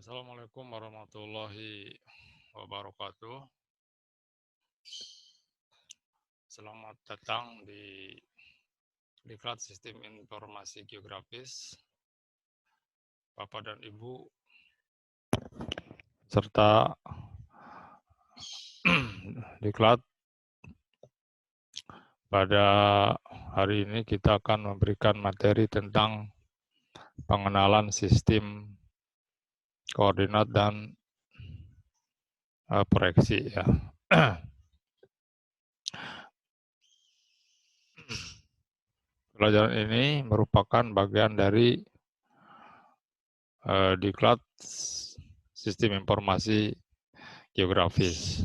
Assalamualaikum warahmatullahi wabarakatuh. Selamat datang di Diklat Sistem Informasi Geografis, Bapak dan Ibu, serta Diklat. Pada hari ini kita akan memberikan materi tentang pengenalan sistem koordinat dan proyeksi ya. Pelajaran ini merupakan bagian dari Diklat Sistem Informasi Geografis.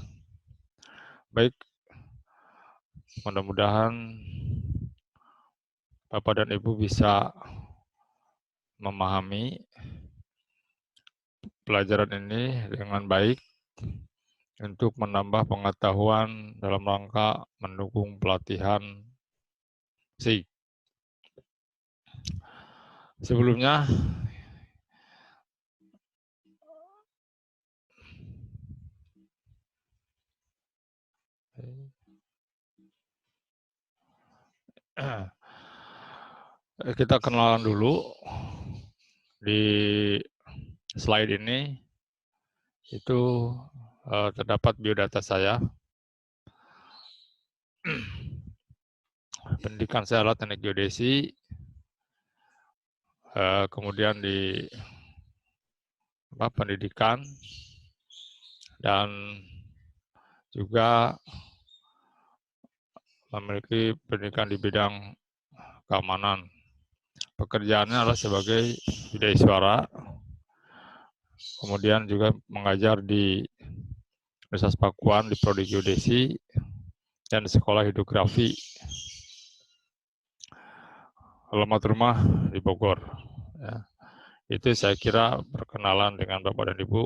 Baik, mudah-mudahan Bapak dan Ibu bisa memahami pelajaran ini dengan baik untuk menambah pengetahuan dalam rangka mendukung pelatihan SIG. Sebelumnya, kita kenalan dulu. Di slide ini itu terdapat biodata saya. Pendidikan saya adalah teknik geodesi, kemudian di pendidikan, dan juga memiliki pendidikan di bidang keamanan. Pekerjaannya adalah sebagai bidai suara, kemudian juga mengajar di Universitas Pakuan di Prodi Geodesi dan di Sekolah Hidrografi. Alamat rumah di Bogor. Ya. Itu saya kira perkenalan dengan Bapak dan Ibu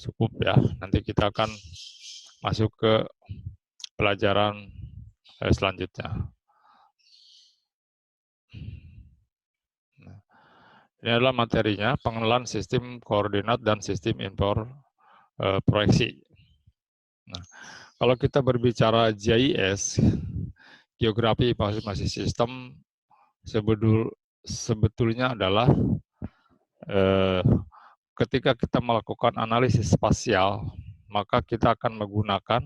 cukup ya. Nanti kita akan masuk ke pelajaran selanjutnya. Nah, ini adalah materinya, pengenalan sistem koordinat dan sistem proyeksi. Nah, kalau kita berbicara GIS, Geografi Informasi Sistem, sebetulnya adalah ketika kita melakukan analisis spasial, maka kita akan menggunakan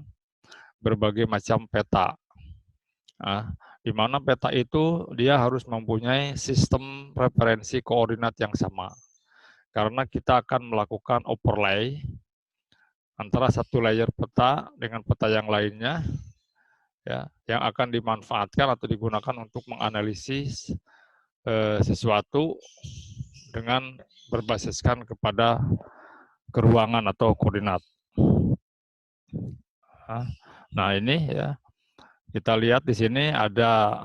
berbagai macam peta. Nah, di mana peta itu dia harus mempunyai sistem referensi koordinat yang sama. Karena kita akan melakukan overlay antara satu layer peta dengan peta yang lainnya, ya, yang akan dimanfaatkan atau digunakan untuk menganalisis sesuatu dengan berbasiskan kepada keruangan atau koordinat. Nah ini ya, kita lihat di sini ada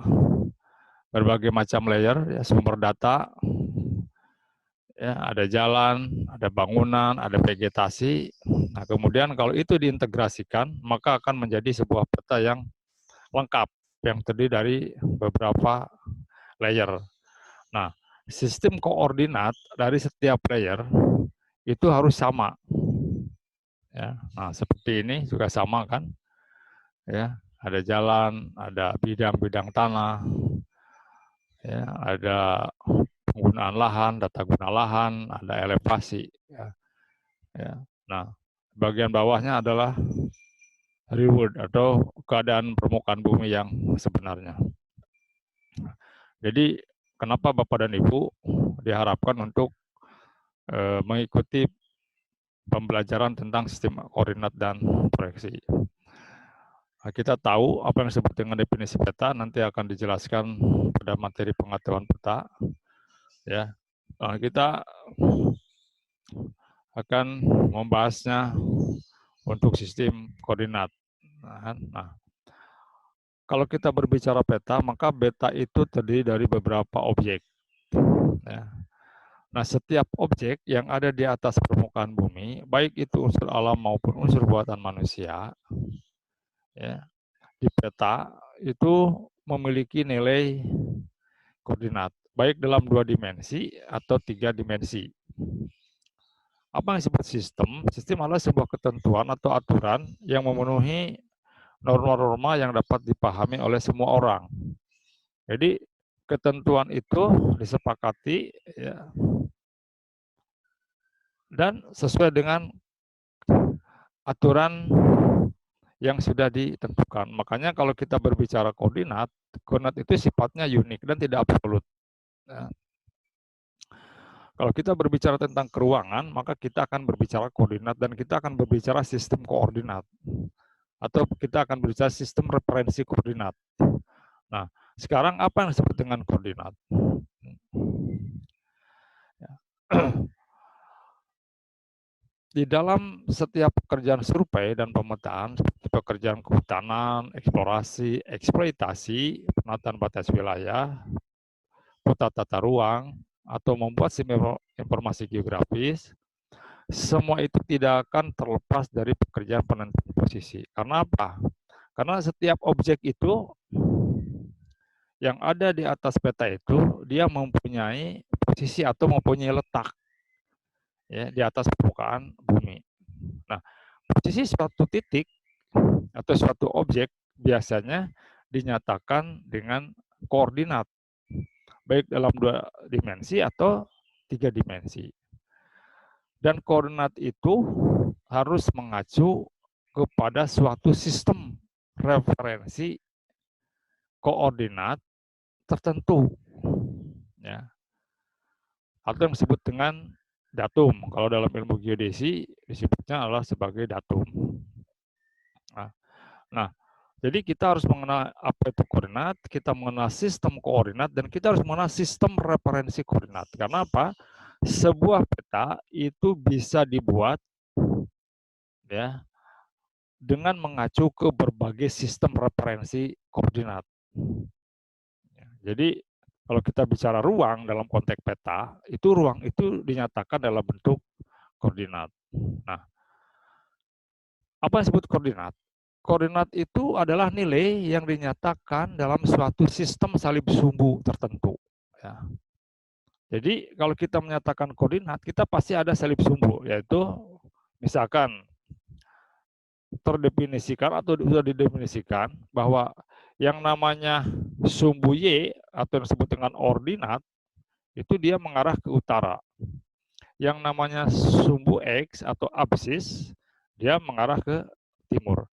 berbagai macam layer, ya, sumber data, ya, ada jalan, ada bangunan, ada vegetasi. Nah kemudian kalau itu diintegrasikan, maka akan menjadi sebuah peta yang lengkap, yang terdiri dari beberapa layer. Nah, sistem koordinat dari setiap layer itu harus sama. Ya, nah seperti ini juga sama kan? Ya, ada jalan, ada bidang-bidang tanah, ya, ada penggunaan lahan, data guna lahan, ada elevasi. Ya. Ya. Nah, bagian bawahnya adalah reward atau keadaan permukaan bumi yang sebenarnya. Jadi kenapa Bapak dan Ibu diharapkan untuk mengikuti pembelajaran tentang sistem koordinat dan proyeksi. Nah, kita tahu apa yang disebut dengan definisi peta nanti akan dijelaskan pada materi pengetahuan peta. Ya, nah, kita akan membahasnya untuk sistem koordinat. Nah, kalau kita berbicara peta, maka peta itu terdiri dari beberapa objek. Ya. Nah, setiap objek yang ada di atas permukaan bumi, baik itu unsur alam maupun unsur buatan manusia, ya, di peta itu memiliki nilai koordinat, baik dalam 2 dimensi atau 3 dimensi. Apa yang disebut sistem? Sistem adalah sebuah ketentuan atau aturan yang memenuhi norma-norma yang dapat dipahami oleh semua orang. Jadi ketentuan itu disepakati ya, dan sesuai dengan aturan yang sudah ditentukan. Makanya kalau kita berbicara koordinat, koordinat itu sifatnya unik dan tidak absolut. Ya. Kalau kita berbicara tentang keruangan, maka kita akan berbicara koordinat dan kita akan berbicara sistem koordinat. Atau kita akan berbicara sistem referensi koordinat. Nah, sekarang apa yang disebut dengan koordinat? Di dalam setiap pekerjaan survei dan pemetaan, seperti pekerjaan kehutanan, eksplorasi, eksploitasi, penataan batas wilayah, peta tata ruang, atau membuat informasi geografis, semua itu tidak akan terlepas dari pekerjaan penentuan posisi. Karena apa? Karena setiap objek itu yang ada di atas peta itu, dia mempunyai posisi atau mempunyai letak ya, di atas permukaan bumi. Nah, posisi suatu titik atau suatu objek biasanya dinyatakan dengan koordinat, baik dalam 2 dimensi atau 3 dimensi. Dan koordinat itu harus mengacu kepada suatu sistem referensi koordinat tertentu. Ya. Atau yang disebut dengan datum. Kalau dalam ilmu geodesi disebutnya adalah sebagai datum. Nah, jadi kita harus mengenal apa itu koordinat, kita mengenal sistem koordinat, dan kita harus mengenal sistem referensi koordinat. Karena apa? Sebuah peta itu bisa dibuat ya dengan mengacu ke berbagai sistem referensi koordinat. Jadi kalau kita bicara ruang dalam konteks peta, itu ruang itu dinyatakan dalam bentuk koordinat. Nah, apa yang disebut koordinat? Koordinat itu adalah nilai yang dinyatakan dalam suatu sistem salib sumbu tertentu. Ya. Jadi kalau kita menyatakan koordinat, kita pasti ada salib sumbu, yaitu misalkan terdefinisikan atau sudah didefinisikan bahwa yang namanya sumbu Y atau yang disebut dengan ordinat, itu dia mengarah ke utara. Yang namanya sumbu X atau absis, dia mengarah ke timur.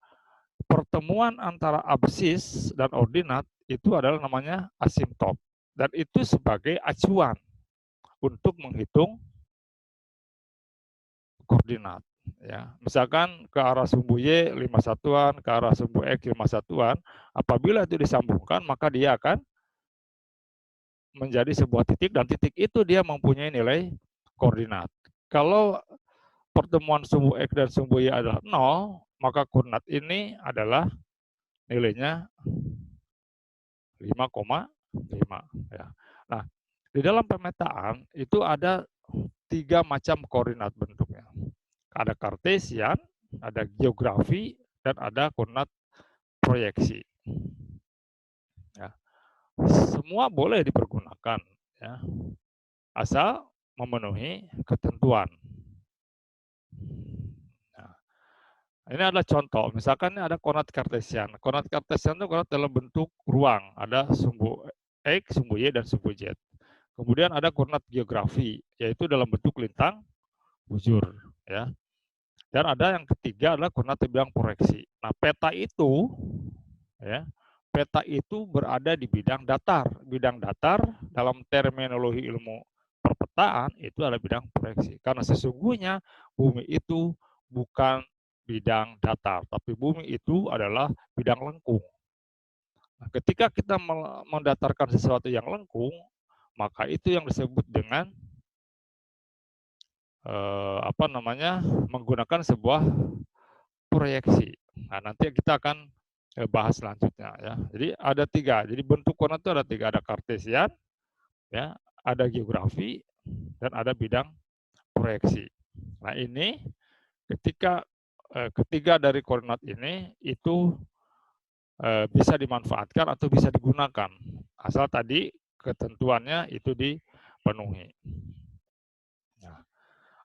Pertemuan antara absis dan ordinat itu adalah namanya asimptot. Dan itu sebagai acuan untuk menghitung koordinat. Ya, misalkan ke arah sumbu Y 5 satuan, ke arah sumbu X 5 satuan, apabila itu disambungkan, maka dia akan menjadi sebuah titik, dan titik itu dia mempunyai nilai koordinat. Kalau pertemuan sumbu X dan sumbu Y adalah 0, maka koordinat ini adalah nilainya 5,5. Ya. Nah, di dalam pemetaan itu ada 3 macam koordinat bentuknya. Ada kartesian, ada geografi, dan ada koordinat proyeksi. Ya. Semua boleh dipergunakan, ya, asal memenuhi ketentuan. Nah, ini adalah contoh. Misalkan ini ada koordinat kartesian. Koordinat kartesian itu koordinat dalam bentuk ruang. Ada sumbu X, sumbu Y, dan sumbu Z. Kemudian ada koordinat geografi, yaitu dalam bentuk lintang bujur. Ya. Dan ada yang ketiga adalah koordinat bidang proyeksi. Nah, peta itu, ya, peta itu berada di bidang datar. Bidang datar dalam terminologi ilmu perpetaan itu adalah bidang proyeksi. Karena sesungguhnya bumi itu bukan bidang datar, tapi bumi itu adalah bidang lengkung. Nah, ketika kita mendatarkan sesuatu yang lengkung, maka itu yang disebut dengan menggunakan sebuah proyeksi. Nah, nanti kita akan bahas selanjutnya ya. Jadi ada 3. Jadi bentuk koordinat itu ada 3, ada kartesian, ya, ada geografi, dan ada bidang proyeksi. Nah, ini ketika ketiga dari koordinat ini itu bisa dimanfaatkan atau bisa digunakan asal tadi ketentuannya itu dipenuhi. Nah,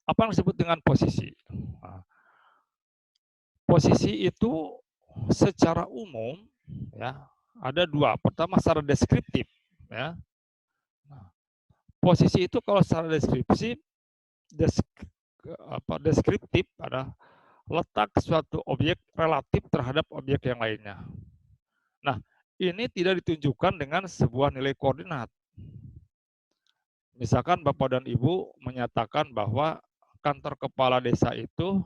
Apa yang disebut dengan posisi? Nah, posisi itu secara umum ya ada dua. Pertama secara deskriptif ya. Nah, posisi itu kalau secara deskriptif adalah letak suatu objek relatif terhadap objek yang lainnya. Nah, ini tidak ditunjukkan dengan sebuah nilai koordinat. Misalkan Bapak dan Ibu menyatakan bahwa kantor kepala desa itu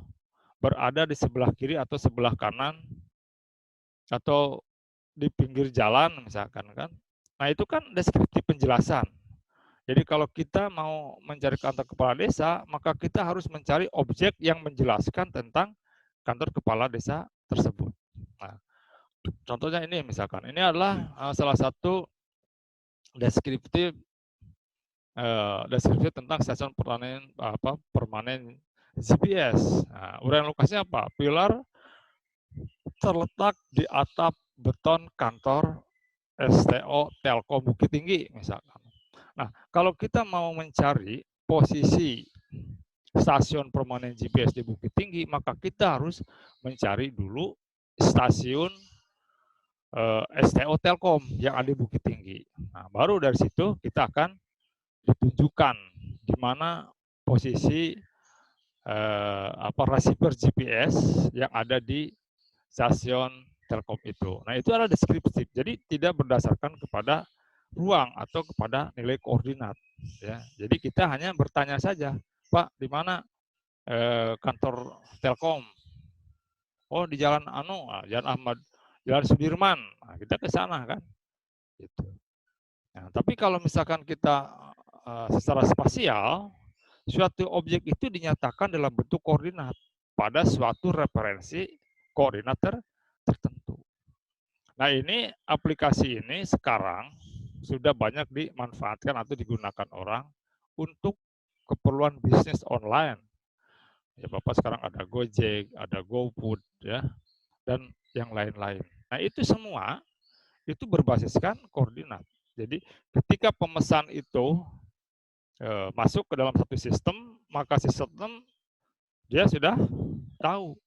berada di sebelah kiri atau sebelah kanan atau di pinggir jalan misalkan kan. Nah, itu kan deskriptif penjelasan. Jadi kalau kita mau mencari kantor kepala desa, maka kita harus mencari objek yang menjelaskan tentang kantor kepala desa tersebut. Nah, contohnya ini misalkan, ini adalah salah satu deskriptif tentang stasiun permanen GPS. Nah, uraian lokasinya apa? Pilar terletak di atap beton kantor STO Telkom Bukit Tinggi misalkan. Nah, kalau kita mau mencari posisi stasiun permanen GPS di Bukit Tinggi, maka kita harus mencari dulu stasiun STO Telkom yang ada di Bukit Tinggi. Nah, baru dari situ kita akan ditunjukkan di mana posisi receiver GPS yang ada di stasiun Telkom itu. Nah, itu adalah deskriptif. Jadi tidak berdasarkan kepada ruang atau kepada nilai koordinat ya. Jadi kita hanya bertanya saja, Pak, di mana kantor Telkom? Oh, di Jalan Jalan Sudirman. Nah, kita ke sana kan. Gitu. Nah, tapi kalau misalkan kita secara spasial, suatu objek itu dinyatakan dalam bentuk koordinat pada suatu referensi koordinat tertentu. Nah, ini aplikasi ini sekarang sudah banyak dimanfaatkan atau digunakan orang untuk keperluan bisnis online. Ya, Bapak sekarang ada Gojek, ada GoFood, ya, dan yang lain-lain. Nah, itu semua itu berbasiskan koordinat. Jadi, ketika pemesan itu masuk ke dalam satu sistem, maka sistem dia sudah tahu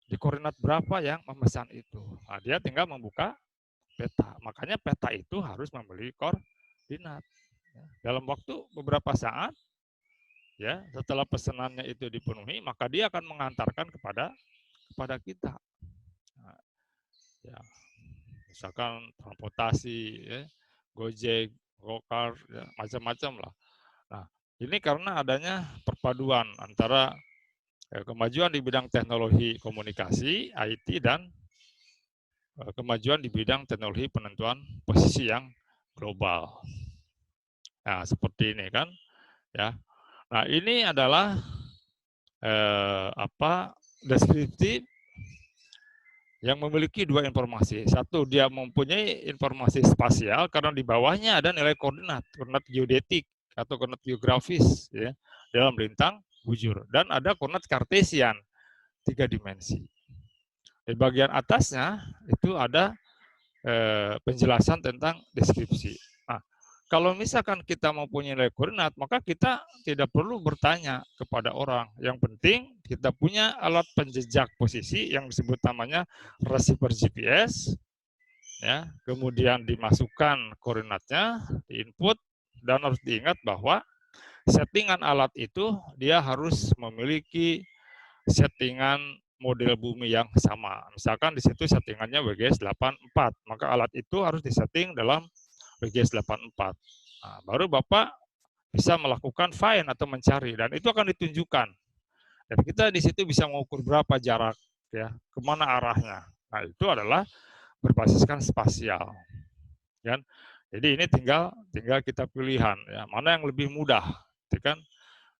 di koordinat berapa yang memesan itu. Nah, dia tinggal membuka peta. Makanya peta itu harus membeli koordinat. Dalam waktu beberapa saat, ya setelah pesanannya itu dipenuhi, maka dia akan mengantarkan kepada kita. Nah, ya, misalkan transportasi, ya, Gojek, Gokar, ya, macam-macam lah. Nah, ini karena adanya perpaduan antara kemajuan di bidang teknologi komunikasi, IT, dan kemajuan di bidang teknologi penentuan posisi yang global. Nah, seperti ini kan, ya. Nah, ini adalah deskriptif yang memiliki dua informasi. Satu, dia mempunyai informasi spasial karena di bawahnya ada nilai koordinat geodetik atau koordinat geografis ya, dalam lintang bujur, dan ada koordinat kartesian 3 dimensi. Di bagian atasnya itu ada penjelasan tentang deskripsi. Nah, kalau misalkan kita mempunyai nilai koordinat, maka kita tidak perlu bertanya kepada orang. Yang penting kita punya alat penjejak posisi yang disebut namanya receiver GPS, ya. Kemudian dimasukkan koordinatnya, diinput, dan harus diingat bahwa settingan alat itu dia harus memiliki settingan model bumi yang sama. Misalkan di situ settingannya WGS 84, maka alat itu harus disetting dalam WGS 84. Nah, baru Bapak bisa melakukan find atau mencari, dan itu akan ditunjukkan. Dan kita di situ bisa mengukur berapa jarak, ya, kemana arahnya. Nah, itu adalah berbasiskan spasial. Kan? Jadi ini tinggal kita pilihan, ya, mana yang lebih mudah, kan?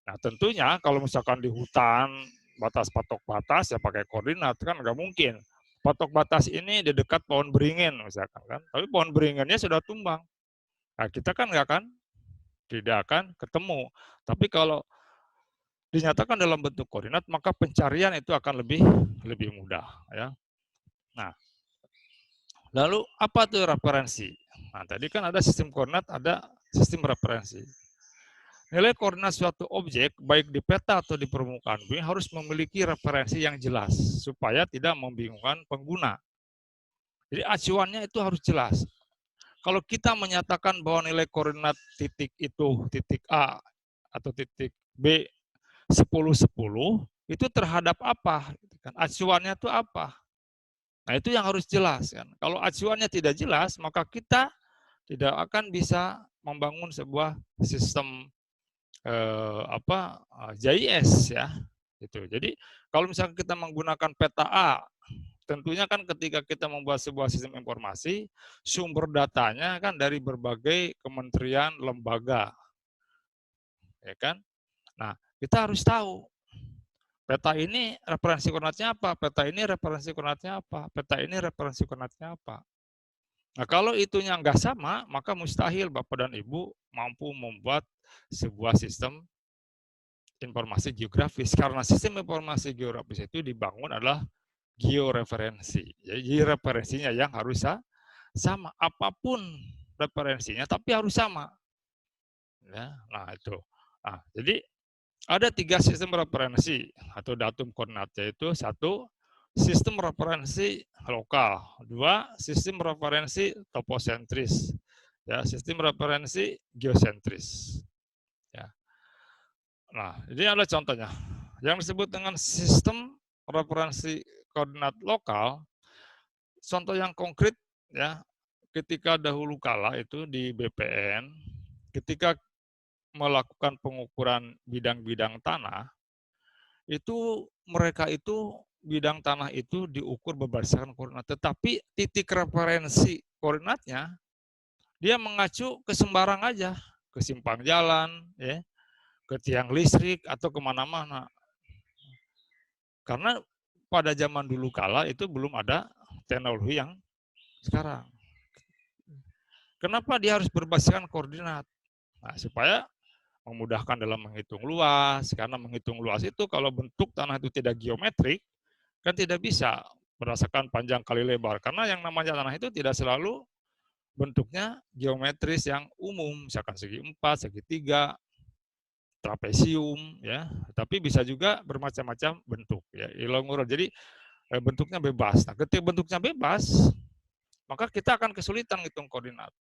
Nah, tentunya kalau misalkan di hutan, batas patok batas ya pakai koordinat kan nggak mungkin. Patok batas ini di dekat pohon beringin misalkan kan, tapi pohon beringinnya sudah tumbang. Nah, kita kan tidak akan ketemu. Tapi kalau dinyatakan dalam bentuk koordinat, maka pencarian itu akan lebih mudah ya. Nah, lalu apa tuh referensi? Nah, tadi kan ada sistem koordinat, ada sistem referensi. Nilai koordinat suatu objek, baik di peta atau di permukaan bumi, harus memiliki referensi yang jelas, supaya tidak membingungkan pengguna. Jadi acuannya itu harus jelas. Kalau kita menyatakan bahwa nilai koordinat titik itu, titik A atau titik B, 10-10, itu terhadap apa? Acuannya itu apa? Nah, itu yang harus jelas. Kan? Kalau acuannya tidak jelas, maka kita tidak akan bisa membangun sebuah sistem JIS ya. Gitu. Jadi kalau misalnya kita menggunakan peta A, tentunya kan ketika kita membuat sebuah sistem informasi, sumber datanya kan dari berbagai kementerian, lembaga, ya kan? Nah, kita harus tahu peta ini referensi koordinatnya apa, peta ini referensi koordinatnya apa, peta ini referensi koordinatnya apa. Nah, kalau itunya nggak sama, maka mustahil Bapak dan Ibu mampu membuat sebuah sistem informasi geografis. Karena sistem informasi geografis itu dibangun adalah georeferensi. Jadi referensinya yang harus sama. Apapun referensinya, tapi harus sama. Ya, nah itu. Nah, jadi ada 3 sistem referensi atau datum koordinat, yaitu 1, sistem referensi lokal, 2, sistem referensi toposentris, ya, sistem referensi geosentris. Ya. Nah, ini adalah contohnya. Yang disebut dengan sistem referensi koordinat lokal, contoh yang konkret ya, ketika dahulu kala itu di BPN, ketika melakukan pengukuran bidang-bidang tanah, itu mereka itu bidang tanah itu diukur berdasarkan koordinat, tetapi titik referensi koordinatnya dia mengacu ke sembarang aja, ke simpang jalan, ya, ke tiang listrik atau kemana-mana. Karena pada zaman dulu kala itu belum ada teknologi yang sekarang. Kenapa dia harus berbasiskan koordinat? Nah, supaya memudahkan dalam menghitung luas, karena menghitung luas itu kalau bentuk tanah itu tidak geometrik, kan tidak bisa berdasarkan panjang kali lebar, karena yang namanya tanah itu tidak selalu bentuknya geometris yang umum, misalkan segi 4, segitiga, trapesium, ya, tapi bisa juga bermacam-macam bentuk, ya, ilmu. Jadi bentuknya bebas. Nah, ketika bentuknya bebas, maka kita akan kesulitan ngitung koordinat,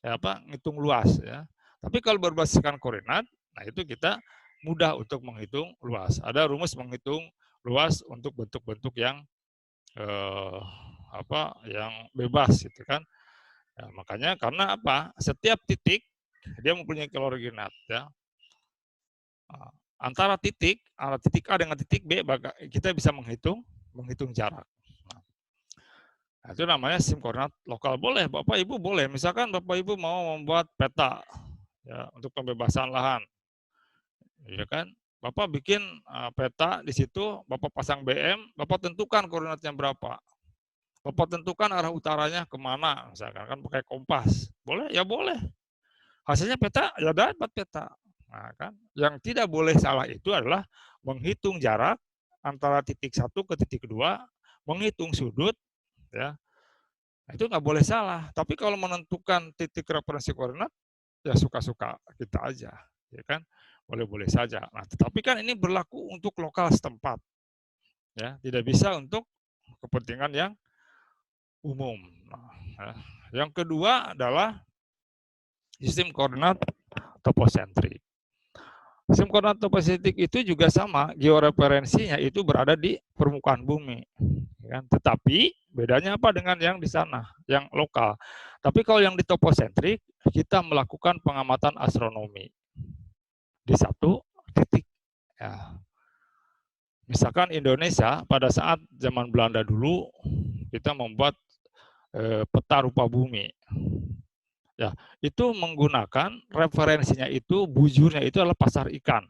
ya, ngitung luas, ya. Tapi kalau berbasiskan koordinat, nah itu kita mudah untuk menghitung luas. Ada rumus menghitung luas untuk bentuk-bentuk yang yang bebas, gitu kan. Ya, makanya karena apa? Setiap titik dia mempunyai koordinat, ya. Antara titik A dengan titik B, kita bisa menghitung jarak. Nah, itu namanya sistem koordinat lokal. Boleh, Bapak Ibu boleh. Misalkan Bapak Ibu mau membuat peta, ya, untuk pembebasan lahan, ya kan? Bapak bikin peta di situ, Bapak pasang BM, Bapak tentukan koordinatnya berapa. Bapak tentukan arah utaranya kemana, misalkan kan pakai kompas. Boleh? Ya boleh. Hasilnya peta, ya dapat peta. Nah, kan? Yang tidak boleh salah itu adalah menghitung jarak antara titik 1 ke titik 2, menghitung sudut, ya. Nah, itu nggak boleh salah. Tapi kalau menentukan titik referensi koordinat, ya suka-suka kita aja, ya kan? Boleh-boleh saja. Nah, tetapi kan ini berlaku untuk lokal setempat, ya, tidak bisa untuk kepentingan yang umum. Nah, yang kedua adalah sistem koordinat toposentrik. Sistem koordinat toposentrik itu juga sama, georeferensinya itu berada di permukaan bumi, kan? Tetapi bedanya apa dengan yang di sana, yang lokal? Tapi kalau yang di toposentrik, kita melakukan pengamatan astronomi di satu titik. Ya. Misalkan Indonesia pada saat zaman Belanda dulu, kita membuat peta rupa bumi. Ya, itu menggunakan referensinya itu, bujurnya itu adalah pasar ikan.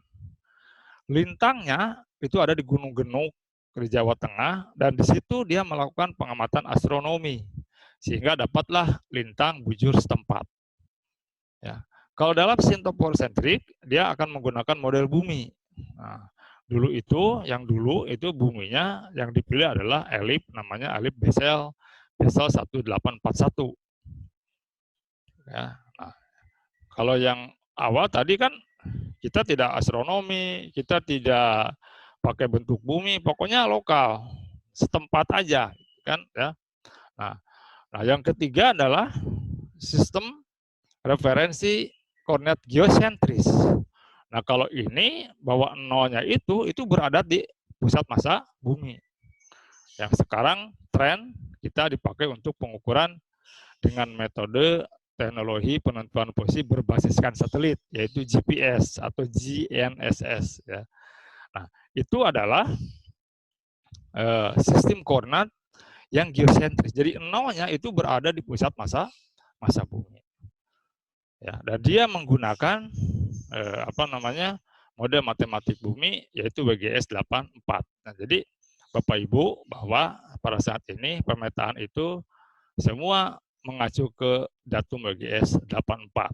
Lintangnya itu ada di Gunung Genuk di Jawa Tengah, dan di situ dia melakukan pengamatan astronomi sehingga dapatlah lintang bujur setempat. Ya. Kalau dalam sistem toposentrik dia akan menggunakan model bumi. Nah, dulu itu buminya yang dipilih adalah elip, namanya elip Bessel 1841. Ya. Nah, kalau yang awal tadi kan Kita tidak astronomi, kita tidak pakai bentuk bumi, pokoknya lokal, setempat aja, kan ya. Nah, yang ketiga adalah sistem referensi koordinat geosentris. Nah, kalau ini bahwa nolnya itu berada di pusat massa bumi. Yang sekarang tren kita dipakai untuk pengukuran dengan metode teknologi penentuan posisi berbasiskan satelit, yaitu GPS atau GNSS. Ya. Nah, itu adalah sistem koordinat yang geosentris. Jadi nolnya itu berada di pusat massa bumi. Ya, dan dia menggunakan model matematik bumi, yaitu WGS 84. Nah, jadi Bapak Ibu bahwa pada saat ini pemetaan itu semua mengacu ke datum WGS 84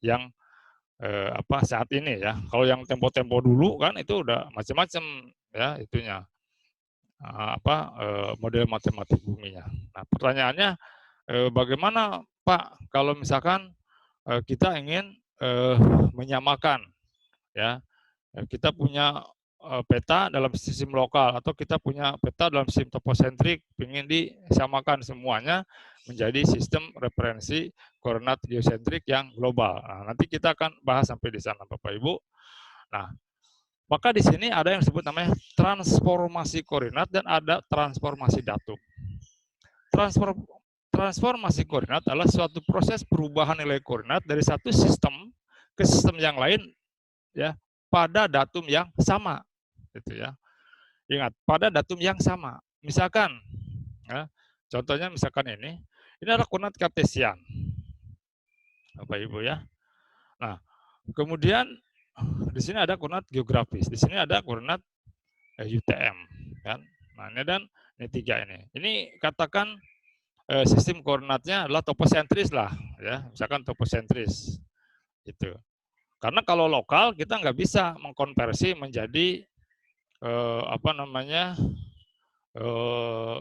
yang saat ini ya. Kalau yang tempo-tempo dulu kan itu udah macam-macam ya itunya model matematik buminya. Nah, pertanyaannya bagaimana Pak kalau misalkan kita ingin menyamakan ya, kita punya peta dalam sistem lokal atau kita punya peta dalam sistem toposentrik, ingin disamakan semuanya menjadi sistem referensi koordinat geosentrik yang global. Nah, nanti kita akan bahas sampai di sana Bapak Ibu. Nah, maka di sini ada yang disebut namanya transformasi koordinat dan ada transformasi datum. Transformasi koordinat adalah suatu proses perubahan nilai koordinat dari satu sistem ke sistem yang lain ya pada datum yang sama, gitu ya. Ingat, pada datum yang sama. Misalkan, ya, contohnya misalkan ini adalah koordinat kartesian, Bapak Ibu ya. Nah, kemudian di sini ada koordinat geografis, di sini ada koordinat UTM, kan. Nah, ini dan ini tiga ini. Ini katakan sistem koordinatnya adalah toposentris lah, ya. Misalkan toposentris, gitu. Karena kalau lokal kita nggak bisa mengkonversi menjadi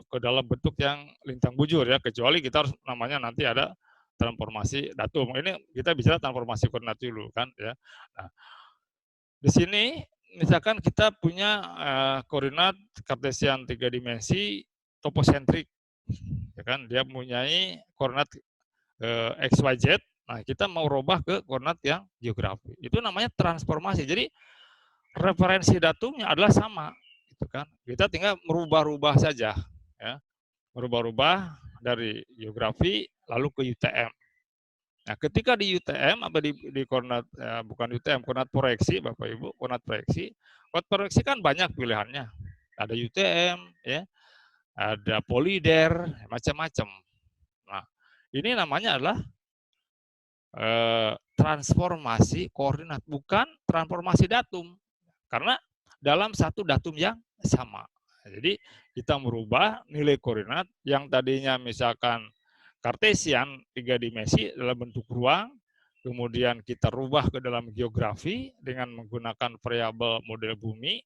ke dalam bentuk yang lintang bujur ya, kecuali kita harus namanya nanti ada transformasi datum. Ini kita bicara transformasi koordinat dulu kan ya. Nah, di sini misalkan kita punya koordinat kartesian 3 dimensi toposentrik, ya kan? Dia mempunyai koordinat XYZ. Nah, kita mau rubah ke koordinat yang geografi. Itu namanya transformasi. Jadi referensi datumnya adalah sama, gitu kan? Kita tinggal merubah-rubah saja, ya, merubah-rubah dari geografi lalu ke UTM. Nah, ketika di UTM apa di koordinat bukan UTM, koordinat proyeksi, Bapak Ibu, koordinat proyeksi kan banyak pilihannya. Ada UTM, ya, ada polider, macam-macam. Nah, ini namanya adalah transformasi koordinat, bukan transformasi datum. Karena dalam satu datum yang sama. Jadi kita merubah nilai koordinat yang tadinya misalkan kartesian 3 dimensi dalam bentuk ruang, kemudian kita rubah ke dalam geografi dengan menggunakan variabel model bumi,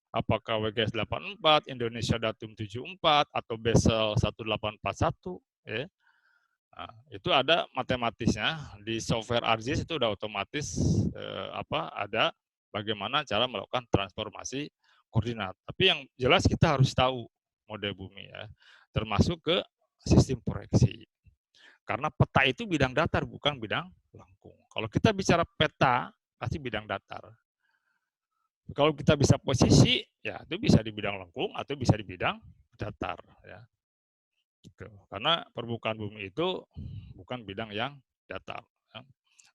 apakah WGS 84, Indonesia datum 74, atau Basel 1841, ya. Nah, itu ada matematisnya di software ArcGIS, itu udah otomatis ada bagaimana cara melakukan transformasi koordinat. Tapi yang jelas kita harus tahu model bumi ya, termasuk ke sistem proyeksi. Karena peta itu bidang datar bukan bidang lengkung. Kalau kita bicara peta pasti bidang datar. Kalau kita bisa posisi ya itu bisa di bidang lengkung atau bisa di bidang datar ya. Gitu. Karena permukaan bumi itu bukan bidang yang datar.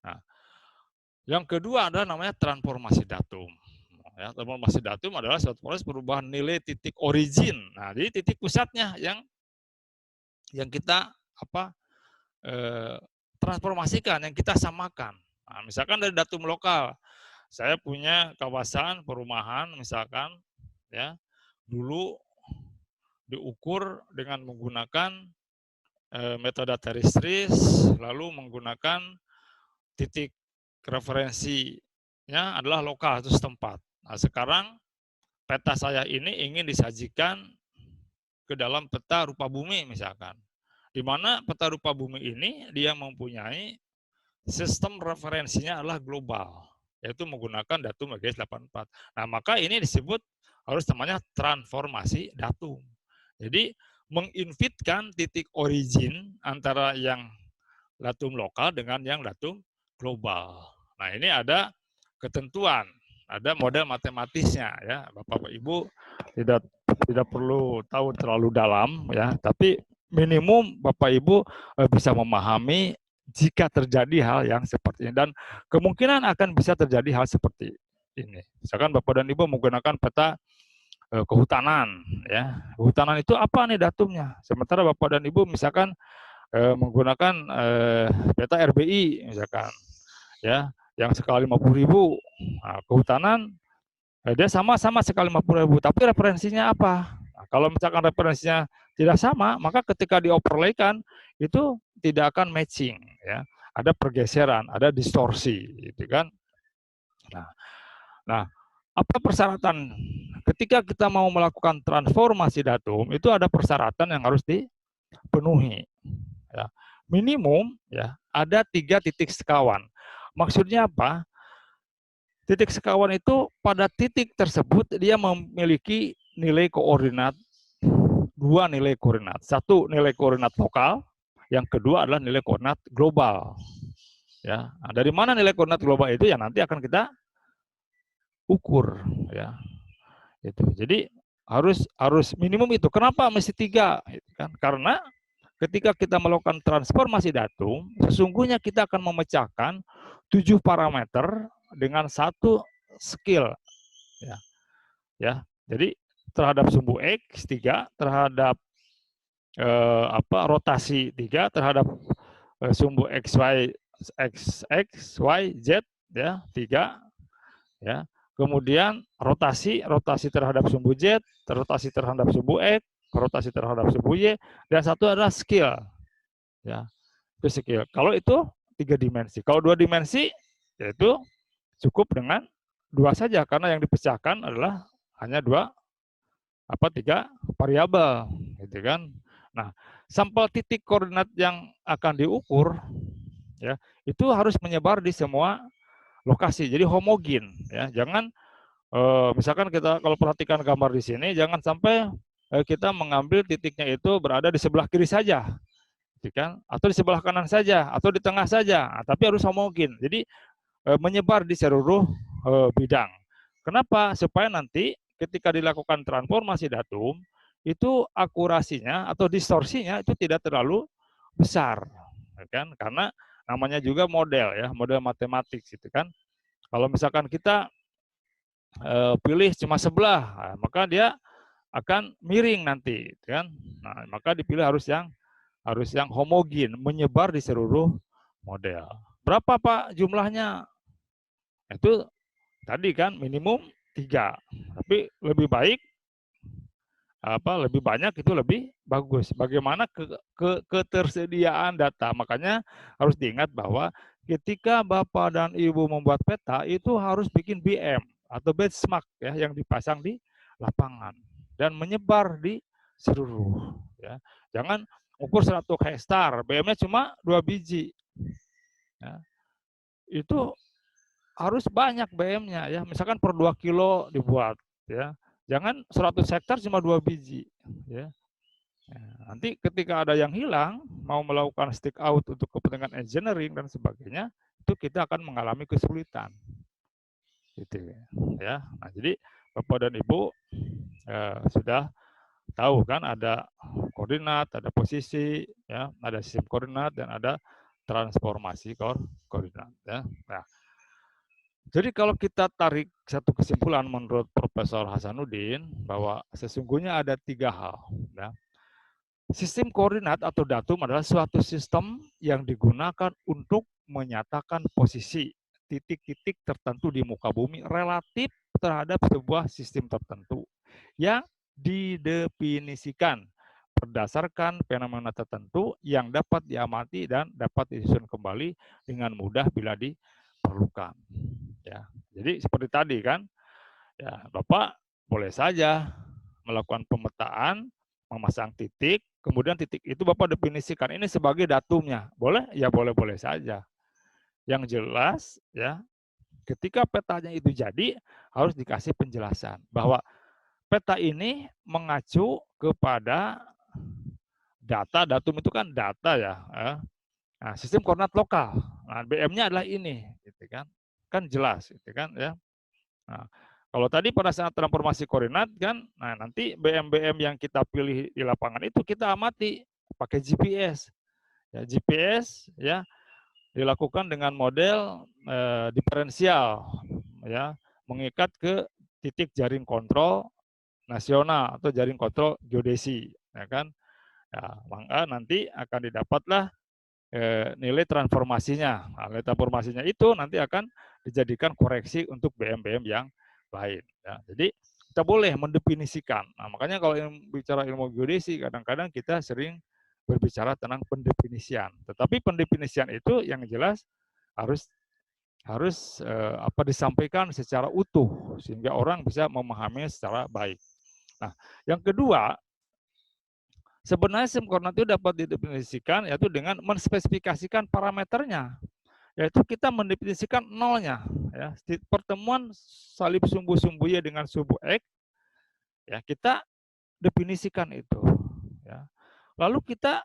Nah, yang kedua adalah namanya transformasi datum. Ya, transformasi datum adalah suatu proses perubahan nilai titik origin. Nah, jadi titik pusatnya yang kita transformasikan, yang kita samakan. Nah, misalkan dari datum lokal, saya punya kawasan perumahan, misalkan ya dulu diukur dengan menggunakan metode teristris, lalu menggunakan titik referensinya adalah lokal atau setempat. Nah, sekarang peta saya ini ingin disajikan ke dalam peta rupa bumi misalkan. Di mana peta rupa bumi ini dia mempunyai sistem referensinya adalah global. yaitu menggunakan datum WGS 84. Nah, maka ini disebut harus namanya transformasi datum. Jadi menginfitkan titik origin antara yang datum lokal dengan yang datum global. Nah, ini ada ketentuan, ada model matematisnya ya. Bapak Ibu tidak perlu tahu terlalu dalam ya, tapi minimum Bapak Ibu bisa memahami jika terjadi hal yang seperti ini, dan kemungkinan akan bisa terjadi hal seperti ini. Misalkan Bapak dan Ibu menggunakan peta kehutanan ya. Kehutanan itu apa nih datumnya? Sementara Bapak dan Ibu misalkan menggunakan peta RBI misalkan ya, yang skala 50.000. Nah, kehutanan dia sama-sama skala 50.000, tapi referensinya apa? Nah, kalau misalkan referensinya tidak sama, maka ketika dioverlaykan itu tidak akan matching ya. Ada pergeseran, ada distorsi gitu kan. Nah, apa persyaratan ketika kita mau melakukan transformasi datum? Itu ada persyaratan yang harus dipenuhi ya. Minimum ya ada 3 titik sekawan. Maksudnya apa? Titik sekawan itu pada titik tersebut dia memiliki nilai koordinat, 2 nilai koordinat. Satu nilai koordinat lokal, yang kedua adalah nilai koordinat global. Ya, nah, dari mana nilai koordinat global itu ya nanti akan kita ukur ya. Itu. Jadi harus minimum itu. Kenapa mesti 3? Kan? Karena ketika kita melakukan transformasi datum, sesungguhnya kita akan memecahkan 7 parameter dengan 1 skill. Ya. Jadi terhadap sumbu X 3, terhadap rotasi 3, terhadap sumbu XY Z ya 3 ya. Kemudian rotasi terhadap sumbu Z, rotasi terhadap sumbu X, rotasi terhadap sumbu Y, dan satu adalah skill. Ya, itu skill. Kalau itu 3 dimensi. Kalau 2 dimensi, yaitu cukup dengan 2 saja, karena yang dipecahkan adalah hanya 3 variabel, gitu kan. Nah, sampel titik koordinat yang akan diukur, ya, itu harus menyebar di semua lokasi, jadi homogen ya. Jangan misalkan kita kalau perhatikan gambar di sini, jangan sampai kita mengambil titiknya itu berada di sebelah kiri saja, gitu kan? Atau di sebelah kanan saja, atau di tengah saja. Nah, tapi harus homogen. Jadi menyebar di seluruh bidang. Kenapa? Supaya nanti ketika dilakukan transformasi datum itu akurasinya atau distorsinya itu tidak terlalu besar, kan? Karena namanya juga model ya, model matematik gitu kan. Kalau misalkan kita pilih cuma sebelah, nah, maka dia akan miring nanti, kan? Nah, maka dipilih harus yang homogen, menyebar di seluruh model. Berapa Pak jumlahnya? Itu tadi kan minimum 3, tapi lebih baik lebih banyak itu lebih bagus. Bagaimana ketersediaan data? Makanya harus diingat bahwa ketika Bapak dan Ibu membuat peta itu harus bikin BM atau benchmark ya yang dipasang di lapangan dan menyebar di seluruh ya. Jangan ukur 100 hektar, BM-nya cuma 2 biji. Ya. Itu harus banyak BM-nya ya. Misalkan per 2 kilo dibuat ya. Jangan 100 hektar cuma 2 biji ya. Nah, nanti ketika ada yang hilang, mau melakukan stick out untuk kepentingan engineering dan sebagainya, itu kita akan mengalami kesulitan. Gitu ya. Nah, jadi Bapak dan Ibu sudah tahu kan ada koordinat, ada posisi, ya, ada sistem koordinat dan ada transformasi koordinat. Ya. Nah, jadi kalau kita tarik satu kesimpulan menurut Profesor Hasanuddin bahwa sesungguhnya ada 3 hal. Ya. Sistem koordinat atau datum adalah suatu sistem yang digunakan untuk menyatakan posisi titik-titik tertentu di muka bumi relatif terhadap sebuah sistem tertentu yang didefinisikan berdasarkan fenomena tertentu yang dapat diamati dan dapat disusun kembali dengan mudah bila diperlukan. Ya, jadi seperti tadi kan, ya Bapak boleh saja melakukan pemetaan, memasang titik, kemudian titik itu Bapak definisikan ini sebagai datumnya. Boleh? Ya boleh-boleh saja. Yang jelas ya ketika petanya itu jadi, harus dikasih penjelasan bahwa peta ini mengacu kepada data, datum itu kan data ya. Nah, sistem koordinat lokal. Nah, BM-nya adalah ini, gitu kan? Kan jelas, gitu kan ya. Nah, kalau tadi pada saat transformasi koordinat kan, nah nanti BM-BM yang kita pilih di lapangan itu kita amati pakai GPS. Ya, GPS ya dilakukan dengan model diferensial, ya, mengikat ke titik jaring kontrol nasional atau jaring kontrol geodesi, ya kan? Ya, maka nanti akan didapatlah nilai transformasinya. Nah, nilai transformasinya itu nanti akan dijadikan koreksi untuk BM-BM yang lain. Ya. Jadi kita boleh mendefinisikan. Nah, makanya kalau bicara ilmu geodesi, kadang-kadang kita sering berbicara tentang pendefinisian. Tetapi pendefinisian itu yang jelas harus harus disampaikan secara utuh sehingga orang bisa memahami secara baik. Nah, yang kedua, sebenarnya sistem koordinat itu dapat didefinisikan yaitu dengan menspesifikasikan parameternya, yaitu kita mendefinisikan nolnya. Ya. Pertemuan salib sumbu-sumbu Y dengan sumbu X, ya kita definisikan itu. Ya. Lalu kita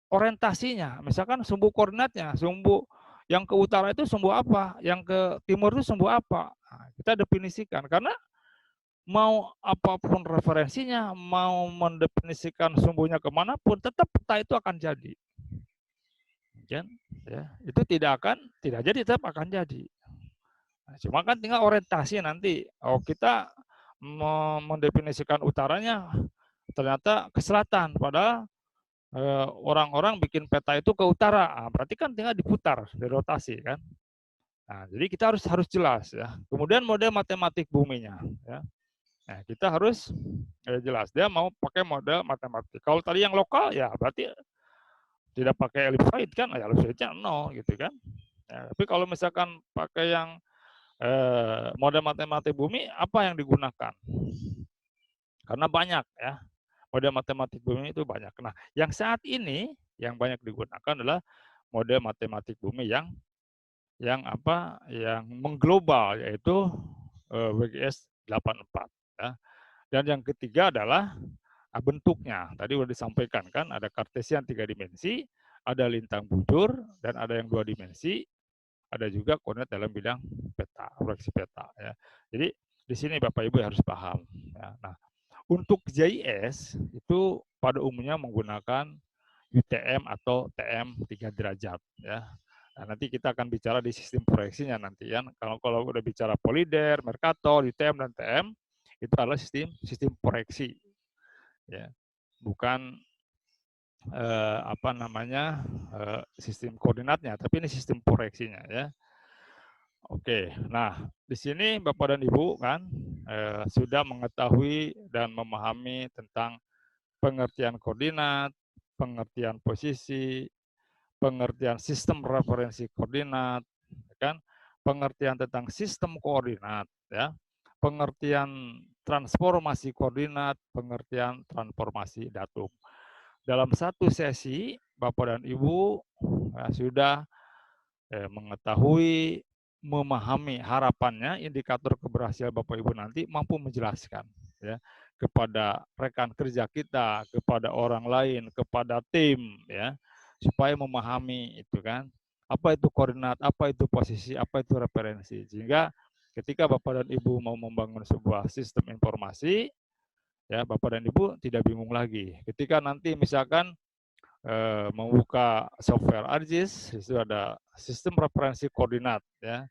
orientasinya, misalkan sumbu koordinatnya, sumbu yang ke utara itu sumbu apa, yang ke timur itu sumbu apa. Nah, kita definisikan, karena mau apapun referensinya, mau mendefinisikan sumbunya kemanapun, tetap peta itu akan jadi. Ya, itu tidak jadi, tetap akan jadi. Nah, cuma kan tinggal orientasi nanti. Oh, kita mendefinisikan utaranya ternyata ke selatan, padahal orang-orang bikin peta itu ke utara. Nah, berarti kan tinggal diputar, dirotasi kan. Nah, jadi kita harus jelas ya. Kemudian model matematik buminya ya. Nah, kita harus jelas dia mau pakai model matematik. Kalau tadi yang lokal ya berarti tidak pakai ellipsoid kan, ya ellipsoidnya 0 gitu kan. Ya, tapi kalau misalkan pakai yang model matematik bumi, apa yang digunakan? Karena banyak ya, model matematik bumi itu banyak. Nah, yang saat ini yang banyak digunakan adalah model matematik bumi yang mengglobal, yaitu WGS 84 ya. Dan yang ketiga adalah bentuknya. Tadi sudah disampaikan kan, ada kartesian 3 dimensi, ada lintang bujur, dan ada yang 2 dimensi, ada juga koordinat dalam bidang peta, proyeksi peta ya. Jadi di sini Bapak Ibu harus paham ya. Nah, untuk GIS itu pada umumnya menggunakan UTM atau TM 3 derajat ya. Nah, nanti kita akan bicara di sistem proyeksinya nanti ya. Kalau udah bicara Polyder, Mercator, UTM dan TM itu adalah sistem proyeksi ya. Bukan sistem koordinatnya, tapi ini sistem proyeksinya ya. Oke, nah di sini Bapak dan Ibu kan sudah mengetahui dan memahami tentang pengertian koordinat, pengertian posisi, pengertian sistem referensi koordinat, kan? Pengertian tentang sistem koordinat, ya, pengertian transformasi koordinat, pengertian transformasi datum. Dalam satu sesi, Bapak dan Ibu sudah mengetahui, memahami, harapannya indikator keberhasilan Bapak Ibu nanti mampu menjelaskan ya kepada rekan kerja kita, kepada orang lain, kepada tim ya, supaya memahami itu kan, apa itu koordinat, apa itu posisi, apa itu referensi, sehingga ketika Bapak dan Ibu mau membangun sebuah sistem informasi ya, Bapak dan Ibu tidak bingung lagi ketika nanti misalkan membuka software ArcGIS, itu ada sistem referensi koordinat ya.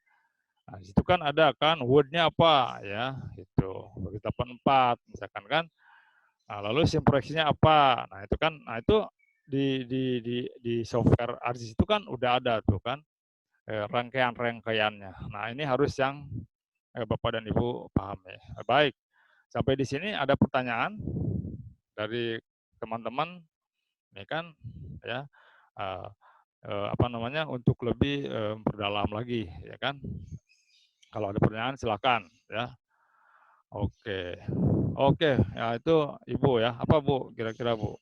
Nah, di situ kan ada kan word-nya apa ya, itu kita 4 misalkan kan. Nah, lalu sistem proyeksinya apa? Nah, itu kan di software ArcGIS itu kan udah ada tuh kan rangkaian-rangkaiannya. Nah, ini harus yang Bapak dan Ibu pahami. Baik. Sampai di sini ada pertanyaan dari teman-teman ini kan ya untuk lebih berdalam lagi ya kan. Kalau ada pertanyaan silakan ya. Oke. Oke, ya itu Ibu ya. Apa Bu kira-kira Bu?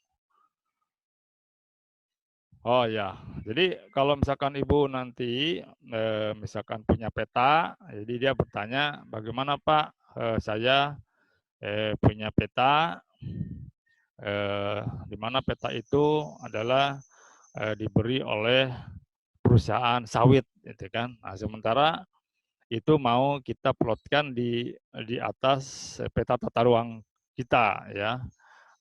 Oh ya, jadi kalau misalkan Ibu nanti misalkan punya peta, jadi dia bertanya, bagaimana Pak, saya punya peta, di mana peta itu adalah diberi oleh perusahaan sawit, gitu kan. Nah, sementara itu mau kita plotkan di atas peta tata ruang kita, ya.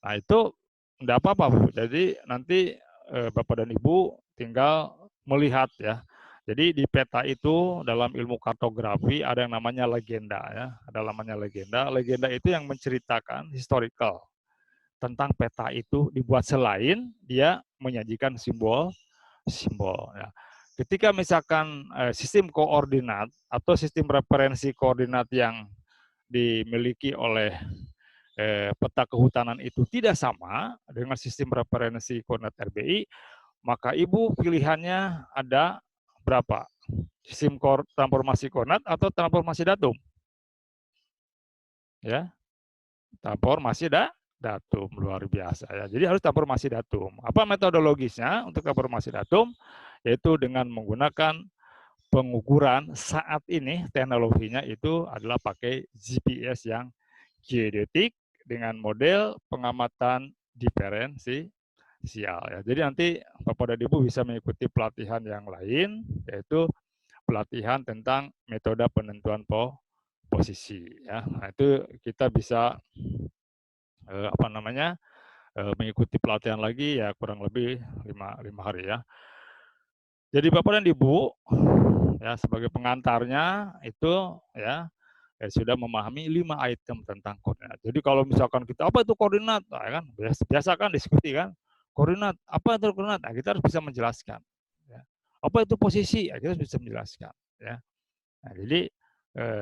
Nah, itu enggak apa-apa, Bu. Jadi nanti Bapak dan Ibu tinggal melihat ya. Jadi di peta itu dalam ilmu kartografi ada yang namanya legenda ya. Ada namanya legenda. Legenda itu yang menceritakan historical tentang peta itu dibuat selain dia menyajikan simbol ya. Ketika misalkan sistem koordinat atau sistem referensi koordinat yang dimiliki oleh peta kehutanan itu tidak sama dengan sistem referensi koordinat RBI, maka Ibu pilihannya ada berapa? Sistem transformasi koordinat atau transformasi datum? Ya, transformasi datum luar biasa ya. Jadi harus transformasi datum. Apa metodologisnya untuk transformasi datum? Yaitu dengan menggunakan pengukuran saat ini teknologinya itu adalah pakai GPS yang geodetik dengan model pengamatan diferensial ya. Jadi nanti Bapak dan Ibu bisa mengikuti pelatihan yang lain, yaitu pelatihan tentang metode penentuan posisi ya. Nah, itu kita bisa apa namanya mengikuti pelatihan lagi ya kurang lebih 5 hari ya. Jadi Bapak dan Ibu ya sebagai pengantarnya itu ya sudah memahami 5 item tentang koordinat. Jadi kalau misalkan kita apa itu koordinat, nah, kan biasa kan diskusi kan, koordinat apa itu koordinat, nah, kita harus bisa menjelaskan. Ya. Apa itu posisi, ya, kita harus bisa menjelaskan. Ya. Nah, jadi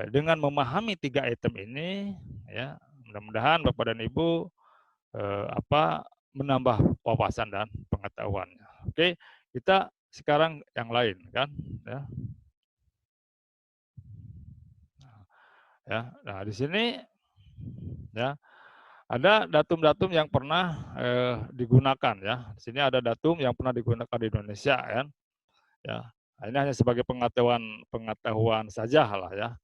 dengan memahami 3 item ini, ya mudah-mudahan Bapak dan Ibu menambah wawasan dan pengetahuannya. Oke, kita sekarang yang lain kan, ya. Ya, nah di sini ya ada datum-datum yang pernah digunakan ya. Di sini ada datum yang pernah digunakan di Indonesia kan. Ya. Nah, ini hanya sebagai pengetahuan saja lah ya.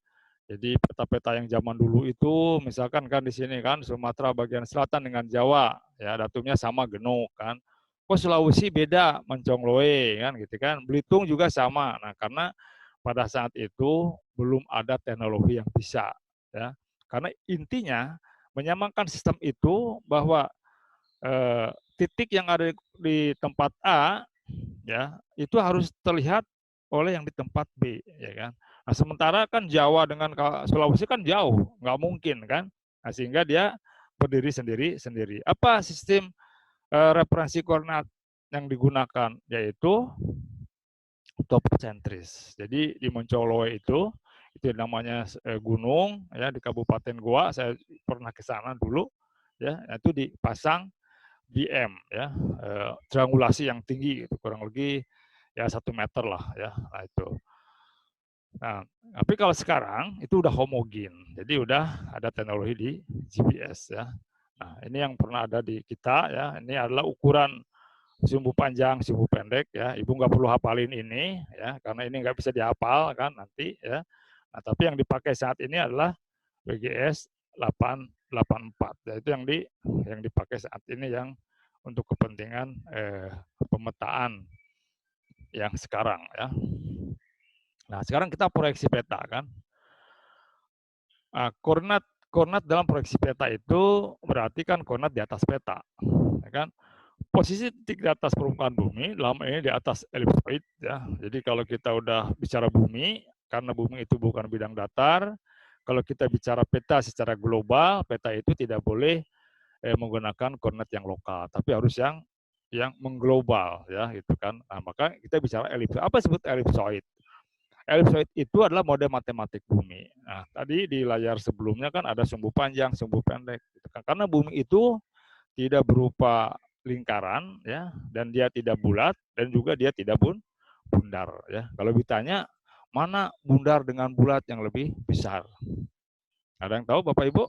Jadi peta-peta yang zaman dulu itu misalkan kan di sini kan Sumatera bagian selatan dengan Jawa ya datumnya sama genuk kan. Kok Sulawesi beda Mencongloe kan gitu kan. Belitung juga sama. Nah, karena pada saat itu belum ada teknologi yang bisa ya. Karena intinya menyamakan sistem itu bahwa titik yang ada di tempat A ya itu harus terlihat oleh yang di tempat B ya kan. Nah, sementara kan Jawa dengan Sulawesi kan jauh, nggak mungkin kan. Nah, sehingga dia berdiri sendiri-sendiri. Apa sistem referensi koordinat yang digunakan yaitu topocentris. Jadi di Mencoloe itu namanya gunung ya di Kabupaten Goa. Saya pernah ke sana dulu ya, itu dipasang BM ya, triangulasi yang tinggi gitu, kurang lebih ya 1 meter lah ya. Nah, itu. Nah, tapi kalau sekarang itu udah homogen. Jadi udah ada teknologi di GPS ya. Nah, ini yang pernah ada di kita ya. Ini adalah ukuran sumbu panjang, sumbu pendek ya. Ibu nggak perlu hafalin ini ya, karena ini nggak bisa dihafal kan nanti ya. Nah, tapi yang dipakai saat ini adalah WGS 884. Ya, itu yang dipakai saat ini yang untuk kepentingan pemetaan yang sekarang ya. Nah, sekarang kita proyeksi peta kan. Nah, koordinat dalam proyeksi peta itu berarti kan koordinat di atas peta, ya kan? Posisi titik di atas permukaan bumi, lama ini di atas elipsoid ya. Jadi kalau kita udah bicara bumi, karena bumi itu bukan bidang datar, kalau kita bicara peta secara global, peta itu tidak boleh menggunakan koordinat yang lokal, tapi harus yang mengglobal ya gitu kan. Nah, maka kita bicara elipsoid. Apa disebut elipsoid? Elipsoid itu adalah mode matematik bumi. Nah, tadi di layar sebelumnya kan ada sumbu panjang, sumbu pendek. Gitu kan. Karena bumi itu tidak berupa lingkaran, ya, dan dia tidak bulat, dan juga dia tidak bundar. Ya. Kalau ditanya, mana bundar dengan bulat yang lebih besar? Ada yang tahu Bapak Ibu?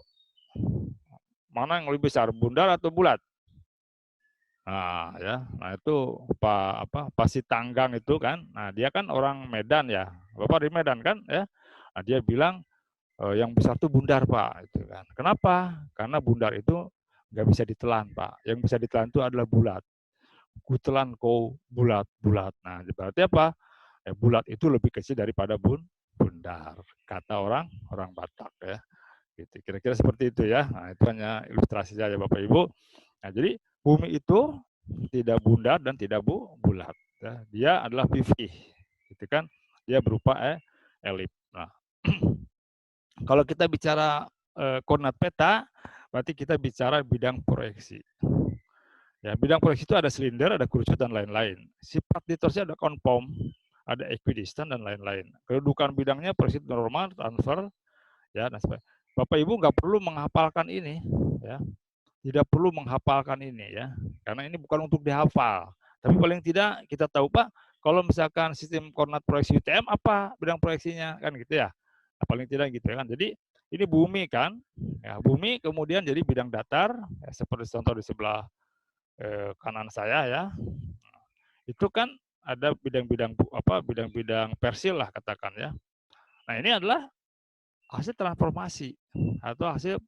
Mana yang lebih besar, bundar atau bulat? Nah, ya. Nah, itu Pak Sitanggang itu kan. Nah, dia kan orang Medan ya. Bapak di Medan kan ya. Nah, dia bilang yang besar itu bundar, Pak, itu kan. Kenapa? Karena bundar itu nggak bisa ditelan, Pak. Yang bisa ditelan itu adalah bulat. Kutelan kau bulat-bulat. Nah, berarti apa? Bulat itu lebih kecil daripada bundar. Kata orang Batak ya. Gitu. Kira-kira seperti itu ya. Nah, itu hanya ilustrasi saja Bapak Ibu. Nah, jadi bumi itu tidak bundar dan tidak bulat. Ya. Dia adalah pipih, gitu kan? Dia berupa elip. Nah, kalau kita bicara koordinat peta, berarti kita bicara bidang proyeksi. Ya, bidang proyeksi itu ada silinder, ada kerucut dan lain-lain. Sifat ditorsnya ada konform, ada equidistant dan lain-lain. Kedudukan bidangnya proyeksi normal, transfer, ya. Dan Bapak Ibu nggak perlu menghafalkan ini, ya. Tidak perlu menghafalkan ini ya, karena ini bukan untuk dihafal. Tapi paling tidak kita tahu Pak, kalau misalkan sistem koordinat proyeksi UTM apa bidang proyeksinya kan gitu ya. Nah, paling tidak gitu ya kan. Jadi ini bumi kan, ya bumi kemudian jadi bidang datar, ya, seperti contoh di sebelah kanan saya ya. Itu kan ada bidang-bidang persil lah katakan ya. Nah ini adalah hasil transformasi atau hasil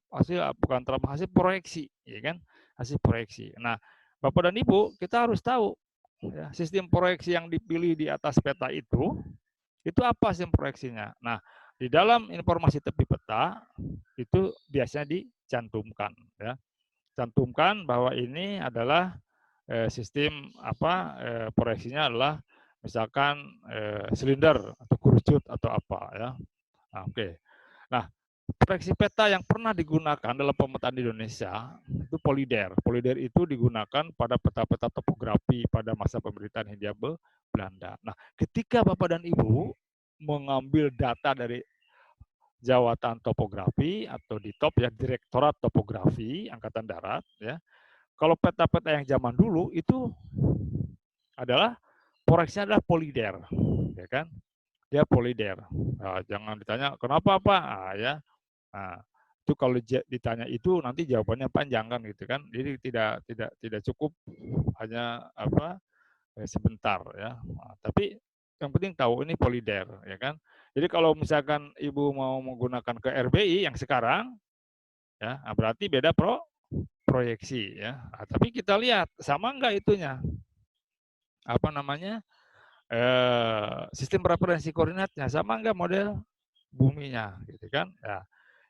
bukan transformasi proyeksi, ya kan? Hasil proyeksi. Nah, Bapak dan Ibu, kita harus tahu ya, sistem proyeksi yang dipilih di atas peta itu apa sistem proyeksinya. Nah, di dalam informasi tepi peta itu biasanya dicantumkan ya. Cantumkan bahwa ini adalah sistem proyeksinya adalah misalkan silinder atau kerucut atau apa ya. Nah, oke. Nah, proyeksi peta yang pernah digunakan dalam pemetaan di Indonesia itu polider. Polider itu digunakan pada peta-peta topografi pada masa pemerintahan Hindia Belanda. Nah, ketika Bapak dan Ibu mengambil data dari Jawatan Topografi atau di top ya Direktorat Topografi Angkatan Darat ya. Kalau peta-peta yang zaman dulu itu adalah proyeksinya adalah polider, ya kan? Dia polider. Nah, jangan ditanya kenapa Pak, ya. Nah, itu kalau ditanya itu nanti jawabannya panjang kan gitu kan. Jadi tidak cukup hanya sebentar ya. Nah, tapi yang penting tahu ini polider ya kan. Jadi kalau misalkan Ibu mau menggunakan ke RBI yang sekarang ya, berarti beda proyeksi ya. Nah, tapi kita lihat sama enggak itunya. Apa namanya? Sistem referensi koordinatnya sama enggak model buminya gitu kan. Ya.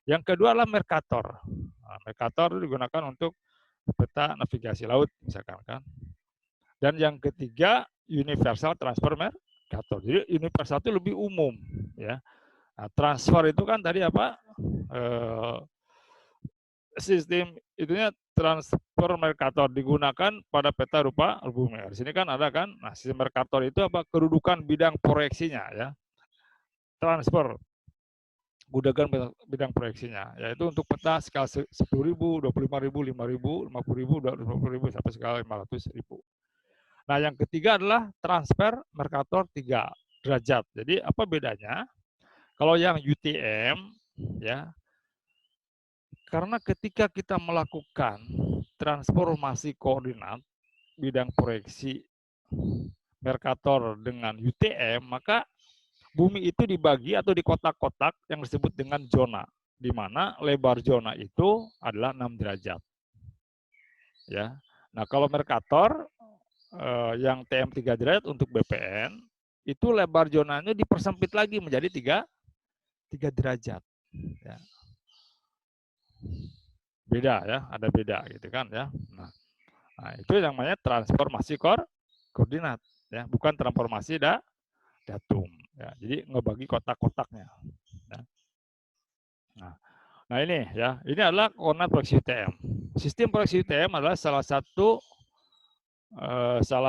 Yang kedua adalah Mercator. Nah, Mercator itu digunakan untuk peta navigasi laut misalkan kan. Dan yang ketiga Universal Transfer Mercator. Jadi universal itu lebih umum ya. Nah, transfer itu kan tadi apa? Sistem itunya transfer Mercator digunakan pada peta rupa bumi. Di sini kan ada kan, nah sistem Mercator itu apa? Kedudukan bidang proyeksinya ya. Transfer gunakan bidang proyeksinya, yaitu untuk peta skala 10.000, 25.000, 5.000, 50.000, 20.000 sampai skala 500.000. Nah, yang ketiga adalah transfer Mercator 3 derajat. Jadi apa bedanya? Kalau yang UTM ya, karena ketika kita melakukan transformasi koordinat bidang proyeksi Mercator dengan UTM, maka bumi itu dibagi atau di kotak-kotak yang disebut dengan zona, di mana lebar zona itu adalah 6 derajat. Ya. Nah, kalau Mercator yang TM 3 derajat untuk BPN, itu lebar zonanya dipersempit lagi menjadi 3 derajat. Ya. Beda ya, ada beda gitu kan ya. Nah itu yang namanya transformasi koordinat ya, bukan transformasi datum ya. Jadi ngebagi kotak-kotaknya. Ya. Nah ini ya, ini adalah koordinat proyeksi UTM. Sistem proyeksi UTM adalah salah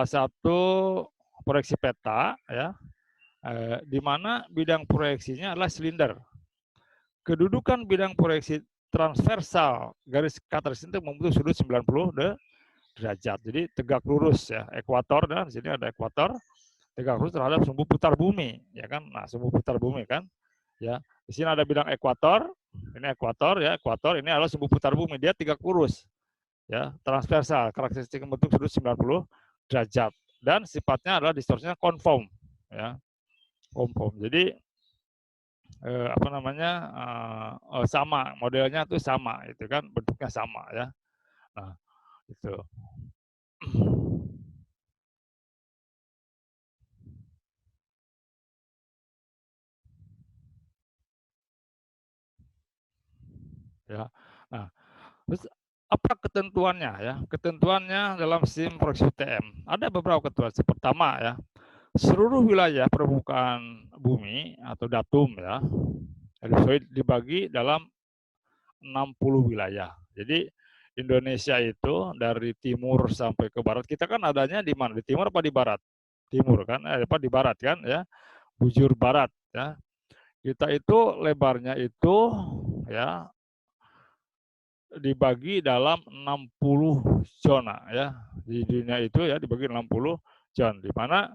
satu proyeksi peta ya, di mana bidang proyeksinya adalah silinder. Kedudukan bidang proyeksi transversal garis karakteristik membentuk sudut 90 derajat. Jadi tegak lurus ya, ekuator dan di sini ada ekuator, tegak lurus terhadap sumbu putar bumi, ya kan? Nah, sumbu putar bumi kan, ya. Di sini ada bidang ekuator, ini ekuator ya, ekuator ini adalah sumbu putar bumi, dia tegak lurus. ya, transversal, karakteristik membentuk sudut 90 derajat, dan sifatnya adalah distorsinya konform, ya, konform. Jadi apa namanya, sama, modelnya tuh sama, itu kan, bentuknya sama, ya. Nah, itu. Ya. Nah, terus apa ketentuannya, ya? Ketentuannya dalam SIM proyeksi UTM. Ada beberapa ketentuan. Pertama, ya, seluruh wilayah permukaan bumi atau datum, ya, ellipsoid dibagi dalam 60 wilayah. Jadi Indonesia itu dari timur sampai ke barat, kita kan adanya di mana? Di timur apa di barat? Timur kan, apa di barat kan, ya, bujur barat, ya. Kita itu lebarnya itu, ya, dibagi dalam 60 zona, ya. Di dunia itu, ya, dibagi 60 zona, di mana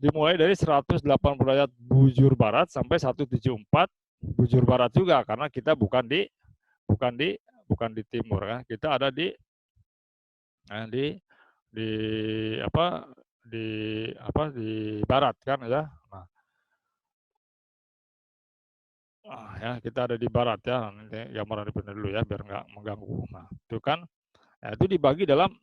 dimulai dari 180 derajat bujur barat sampai 174 bujur barat juga, karena kita bukan di bukan di timur, kan. Kita ada di di apa di barat kan, ya. Nah, ya, kita ada di barat, ya. Nanti gambaran dipindah dulu, ya, biar nggak mengganggu. Nah, itu kan, ya, itu dibagi dalam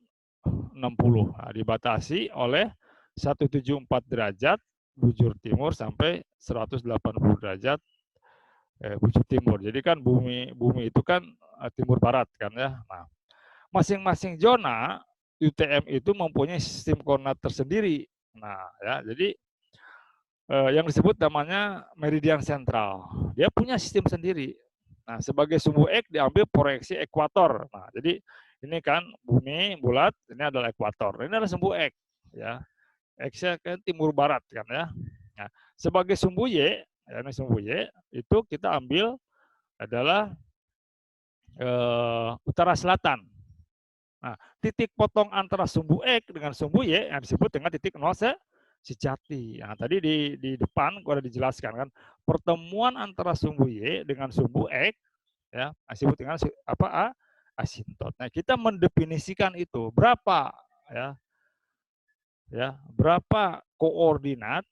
60. Nah, dibatasi oleh 174 derajat bujur timur sampai 180 derajat bujur timur. Jadi kan bumi bumi itu kan timur barat kan, ya. Nah, masing-masing zona UTM itu mempunyai sistem koordinat tersendiri. Nah, ya, jadi yang disebut namanya meridian sentral. Dia punya sistem sendiri. Nah, sebagai sumbu X diambil proyeksi ekuator. Nah, jadi ini kan bumi bulat, ini adalah ekuator. Ini adalah sumbu X, ya. X-nya kan timur barat kan, ya. Nah, sebagai sumbu Y, ya, ini sumbu Y, itu kita ambil adalah utara selatan. Nah, titik potong antara sumbu X dengan sumbu Y yang disebut dengan titik nol sejati. Nah, tadi di depan gua udah dijelaskan kan, pertemuan antara sumbu Y dengan sumbu X, ya, disebut dengan apa? Asintot. Nah, kita mendefinisikan itu berapa, ya, berapa koordinat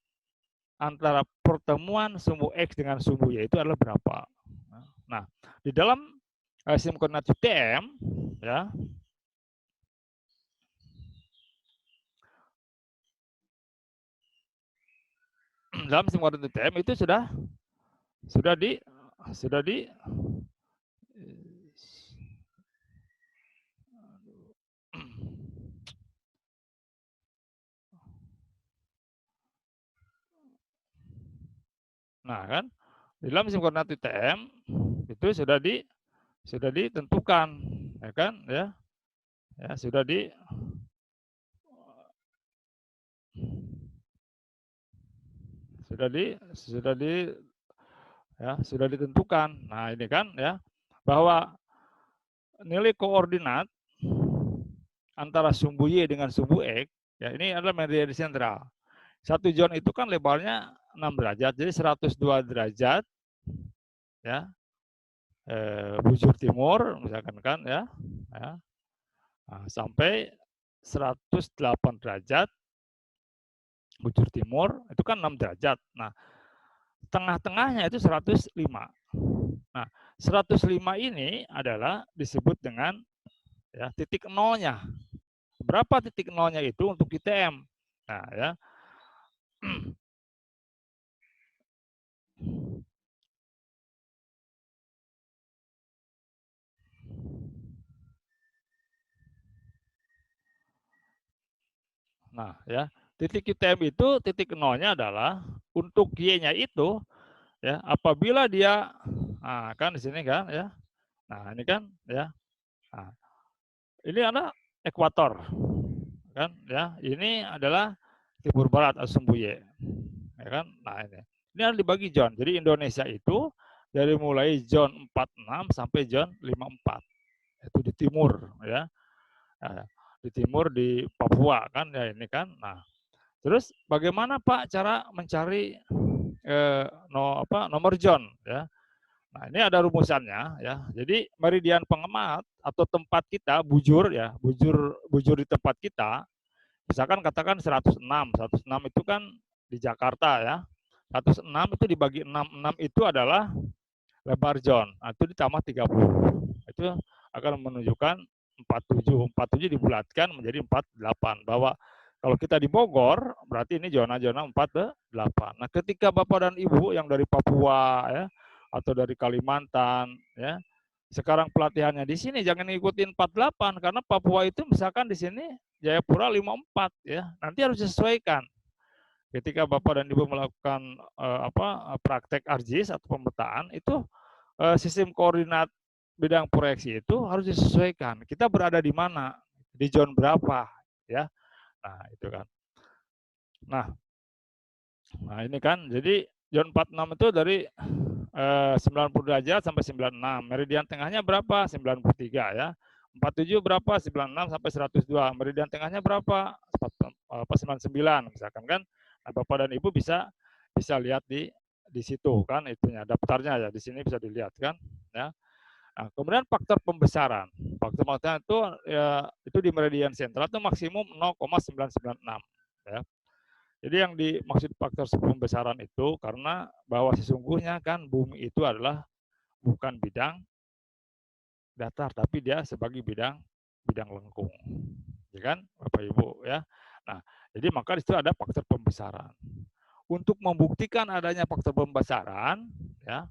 antara pertemuan sumbu X dengan sumbu Y itu adalah berapa. Nah, di dalam SIM koordinat UTM, ya, dalam SIM koordinat UTM itu sudah di nah, kan, di dalam SIM koordinat UTM itu sudah ditentukan, ya kan, ya, ya, sudah sudah ditentukan. Nah, ini kan, ya, bahwa nilai koordinat antara sumbu Y dengan sumbu X, ya, ini adalah meridian sentral. Satu zona itu kan lebarnya 6 derajat, jadi 102 derajat, ya, bujur timur misalkan kan, ya, nah, sampai 108 derajat bujur timur, itu kan 6 derajat. Nah, tengah-tengahnya itu 105. Nah, 105 ini adalah disebut dengan, ya, titik nolnya. Berapa titik nolnya itu untuk ITM? Nah, ya. Nah, ya, titik ITM itu titik nolnya adalah untuk Y-nya itu, ya, apabila dia, nah, kan di sini kan, ya. Nah, ini kan, ya. Nah, ini ada ekuator. Kan, ya. Ini adalah timur barat atau sumbu Y. Ya kan? Nah, ini. Ini harus dibagi zone. Jadi Indonesia itu dari mulai zone 46 sampai zone 54. Itu di timur, ya. Nah, di timur di Papua kan, ya, ini kan. Nah, terus bagaimana Pak cara mencari nomor zone, ya? Nah, ini ada rumusannya ya. Jadi meridian pengamat atau tempat kita bujur ya, bujur di tempat kita. Misalkan katakan 106. 106 itu kan di Jakarta ya. 106 itu dibagi 6. 6 itu adalah lebar zone. Nah, itu ditambah 30. Itu akan menunjukkan 47. 47 dibulatkan menjadi 48. Bahwa kalau kita di Bogor, berarti ini zona-zona 48. Nah, ketika Bapak dan Ibu yang dari Papua ya, atau dari Kalimantan ya, sekarang pelatihannya di sini jangan ngikutin 48 karena Papua itu misalkan di sini Jayapura 54 ya. Nanti harus disesuaikan. Ketika Bapak dan Ibu melakukan praktek ARJIS atau pemetaan itu sistem koordinat bidang proyeksi itu harus disesuaikan. Kita berada di mana, di zone berapa, ya. Nah, itu kan. Nah ini kan, jadi zone 46 itu dari 90 derajat sampai 96. Meridian tengahnya berapa? 93 ya. 47 berapa? 96 sampai 102. Meridian tengahnya berapa? 99 misalkan kan. Nah, Bapak dan Ibu bisa lihat di situ kan itunya daftarnya ya, di sini bisa dilihat kan ya. Nah, kemudian faktor pembesaran. Faktor pembesaran itu ya, itu di meridian sentral itu maksimum 0,996 ya. Jadi yang dimaksud faktor pembesaran itu karena bahwa sesungguhnya kan bumi itu adalah bukan bidang datar, tapi dia sebagai bidang lengkung, ya kan, Bapak Ibu ya. Nah, jadi maka di situ ada faktor pembesaran. Untuk membuktikan adanya faktor pembesaran, ya,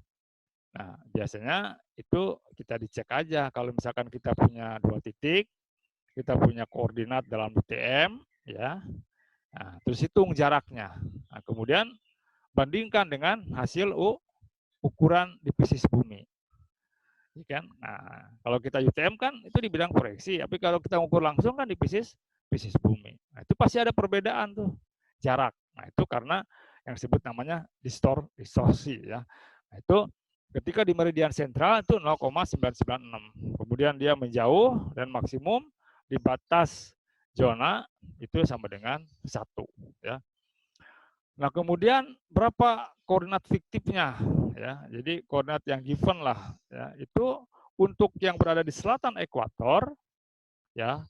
nah biasanya itu kita dicek aja. Kalau misalkan kita punya 2 titik, kita punya koordinat dalam UTM, ya. Nah, terus hitung jaraknya. Nah, kemudian bandingkan dengan hasil ukuran divisi bumi. Ya kan? Nah, kalau kita UTM kan itu di bidang proyeksi, tapi kalau kita ukur langsung kan di pisces bumi. Nah, itu pasti ada perbedaan tuh jarak. Nah, itu karena yang disebut namanya distorsi ya. Nah, itu ketika di meridian sentral itu 0,996. Kemudian dia menjauh dan maksimum di batas zona itu sama dengan 1 ya. Nah, kemudian berapa koordinat fiktifnya ya. Jadi koordinat yang given lah ya. Itu untuk yang berada di selatan ekuator ya,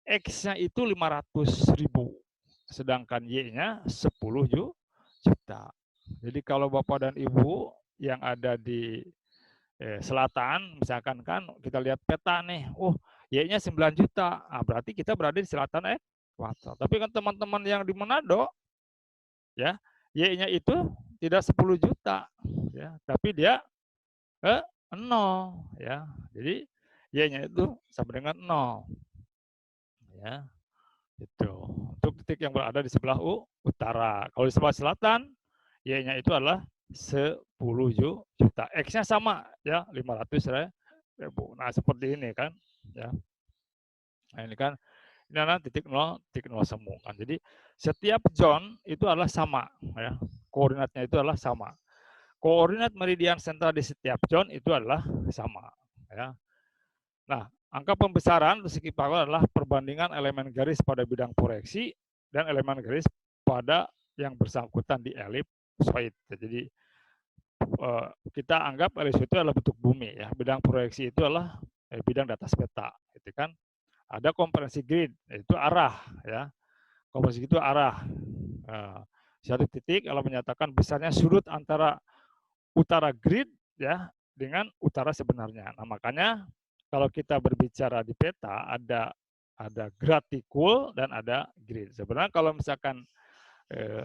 X-nya itu 500.000 sedangkan Y-nya 10 juta. Jadi kalau Bapak dan Ibu yang ada di selatan misalkan kan kita lihat peta nih, Y-nya 9 juta. Nah, berarti kita berada di selatan ekuator. Tapi kan teman-teman yang di Manado ya, Y-nya itu tidak 10 juta ya, tapi dia 0 ya. Jadi Y-nya itu sama dengan 0 ya. Itu untuk titik yang berada di sebelah utara. Kalau di sebelah selatan Y-nya itu adalah 10 juta. X-nya sama ya, 500.000. Nah, seperti ini kan ya. Nah, ini kan ini adalah titik 0 semu kan. Jadi setiap zone itu adalah sama ya. Koordinatnya itu adalah sama. Koordinat meridian sentral di setiap zone itu adalah sama ya. Nah, angka pembesaran segi power adalah perbandingan elemen garis pada bidang proyeksi dan elemen garis pada yang bersangkutan di elipsoid. Jadi kita anggap elipsoid itu adalah bentuk bumi ya. Bidang proyeksi itu adalah bidang di atas peta, gitu kan. Ada komprehensi grid, yaitu arah ya. Komprehensi itu arah. Satu titik kalau menyatakan besarnya sudut antara utara grid ya dengan utara sebenarnya. Nah, makanya kalau kita berbicara di peta ada gratikul dan ada grid. Sebenarnya kalau misalkan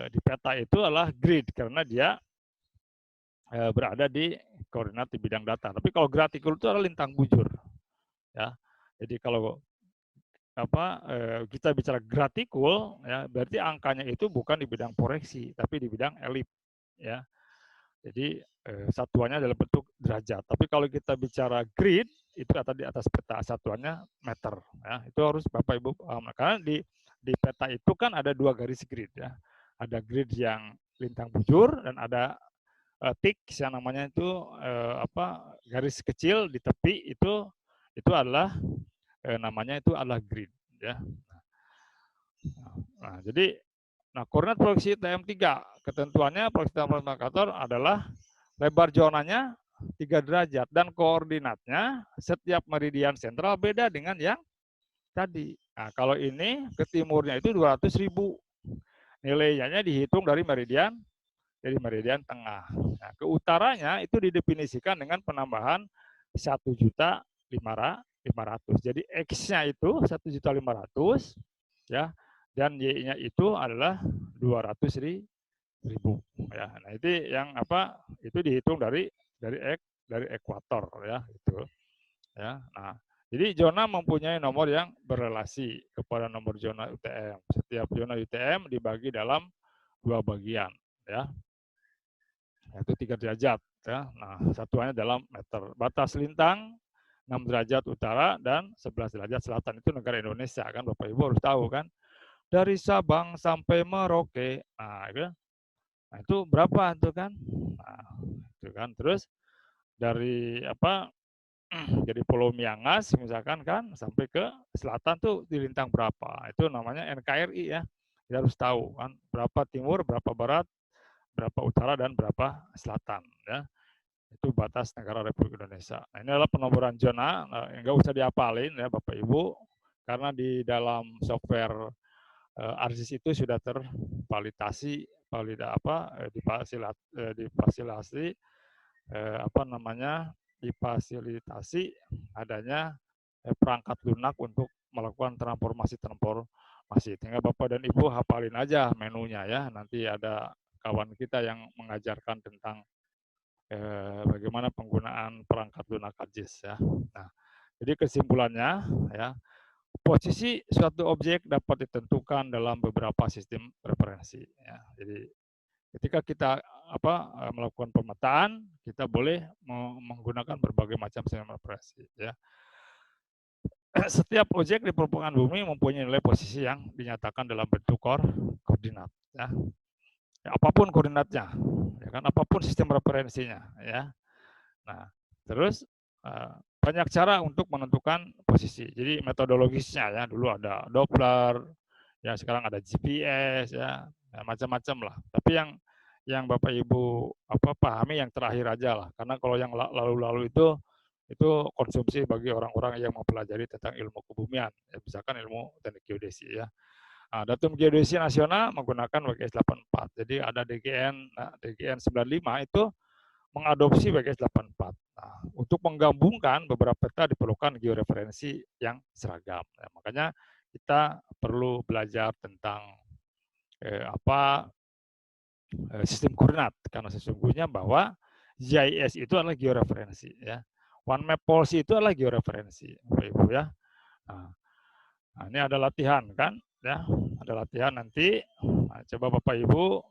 di peta itu adalah grid karena dia berada di koordinat di bidang datar. Tapi kalau gratikul itu adalah lintang bujur. Ya. Jadi kalau kita bicara gratikul ya berarti angkanya itu bukan di bidang proyeksi tapi di bidang elip ya. Jadi satuannya dalam bentuk derajat. Tapi kalau kita bicara grid itu di atas peta, satuannya meter ya. Itu harus Bapak Ibu paham. Karena di peta itu kan ada 2 garis grid ya. Ada grid yang lintang bujur dan ada tik yang namanya itu garis kecil di tepi itu adalah namanya itu adalah grid ya. Nah, jadi koordinat proyeksi TM3 ketentuannya proyeksi TM adalah lebar zonanya 3 derajat dan koordinatnya setiap meridian sentral beda dengan yang tadi. Nah, kalau ini ke timurnya itu 200.000. Nilainya dihitung dari meridian tengah. Nah, ke utaranya itu didefinisikan dengan penambahan 1.500.000. Jadi X-nya itu 1.500.000 ya, dan Y-nya itu adalah 200.000 ya. Nah, itu yang apa? Itu dihitung dari ekuator ya, gitu. Ya. Nah, jadi zona mempunyai nomor yang berelasi kepada nomor zona UTM. Setiap zona UTM dibagi dalam 2 bagian ya. Yaitu 3 derajat ya. Nah, satuannya dalam meter. Batas lintang 6 derajat utara dan 11 derajat selatan. Itu negara Indonesia kan, Bapak Ibu harus tahu kan. Dari Sabang sampai Merauke. Nah, itu berapa itu kan? Nah, itu kan. Terus dari apa? Jadi Pulau Miangas misalkan kan sampai ke selatan tuh di lintang berapa? Itu namanya NKRI ya. Kita harus tahu kan berapa timur, berapa barat, berapa utara dan berapa selatan ya. Itu batas negara Republik Indonesia. Nah, ini adalah penomoran zona, enggak usah diapalin ya Bapak Ibu, karena di dalam software ARSIS itu sudah tervalidasi, difasilitasi adanya perangkat lunak untuk melakukan transformasi. Sehingga Bapak dan Ibu hafalin aja menunya ya. Nanti ada kawan kita yang mengajarkan tentang bagaimana penggunaan perangkat lunak ARSIS ya. Nah, jadi kesimpulannya ya, posisi suatu objek dapat ditentukan dalam beberapa sistem referensi ya. Jadi ketika kita melakukan pemetaan, kita boleh menggunakan berbagai macam sistem referensi ya. Setiap objek di permukaan bumi mempunyai nilai posisi yang dinyatakan dalam bentuk koordinat ya. Ya, apapun koordinatnya, ya kan, apapun sistem referensinya ya. Nah, terus banyak cara untuk menentukan posisi. Jadi metodologisnya ya, dulu ada Doppler, ya sekarang ada GPS ya, macam-macam lah. Tapi yang Bapak Ibu pahami yang terakhir aja lah, karena kalau yang lalu-lalu itu konsumsi bagi orang-orang yang mempelajari tentang ilmu kebumian, ya, misalkan ilmu teknik geodesi ya. Nah, datum geodesi nasional menggunakan WGS 84. Jadi ada DGN 95 itu mengadopsi WGS 84. Nah, untuk menggabungkan beberapa peta diperlukan georeferensi yang seragam. Nah, makanya kita perlu belajar tentang sistem koordinat, karena sesungguhnya bahwa GIS itu adalah georeferensi ya. One Map Policy itu adalah georeferensi, Bapak Ibu ya. Nah, ini ada latihan kan ya, ada latihan nanti. Nah, coba Bapak Ibu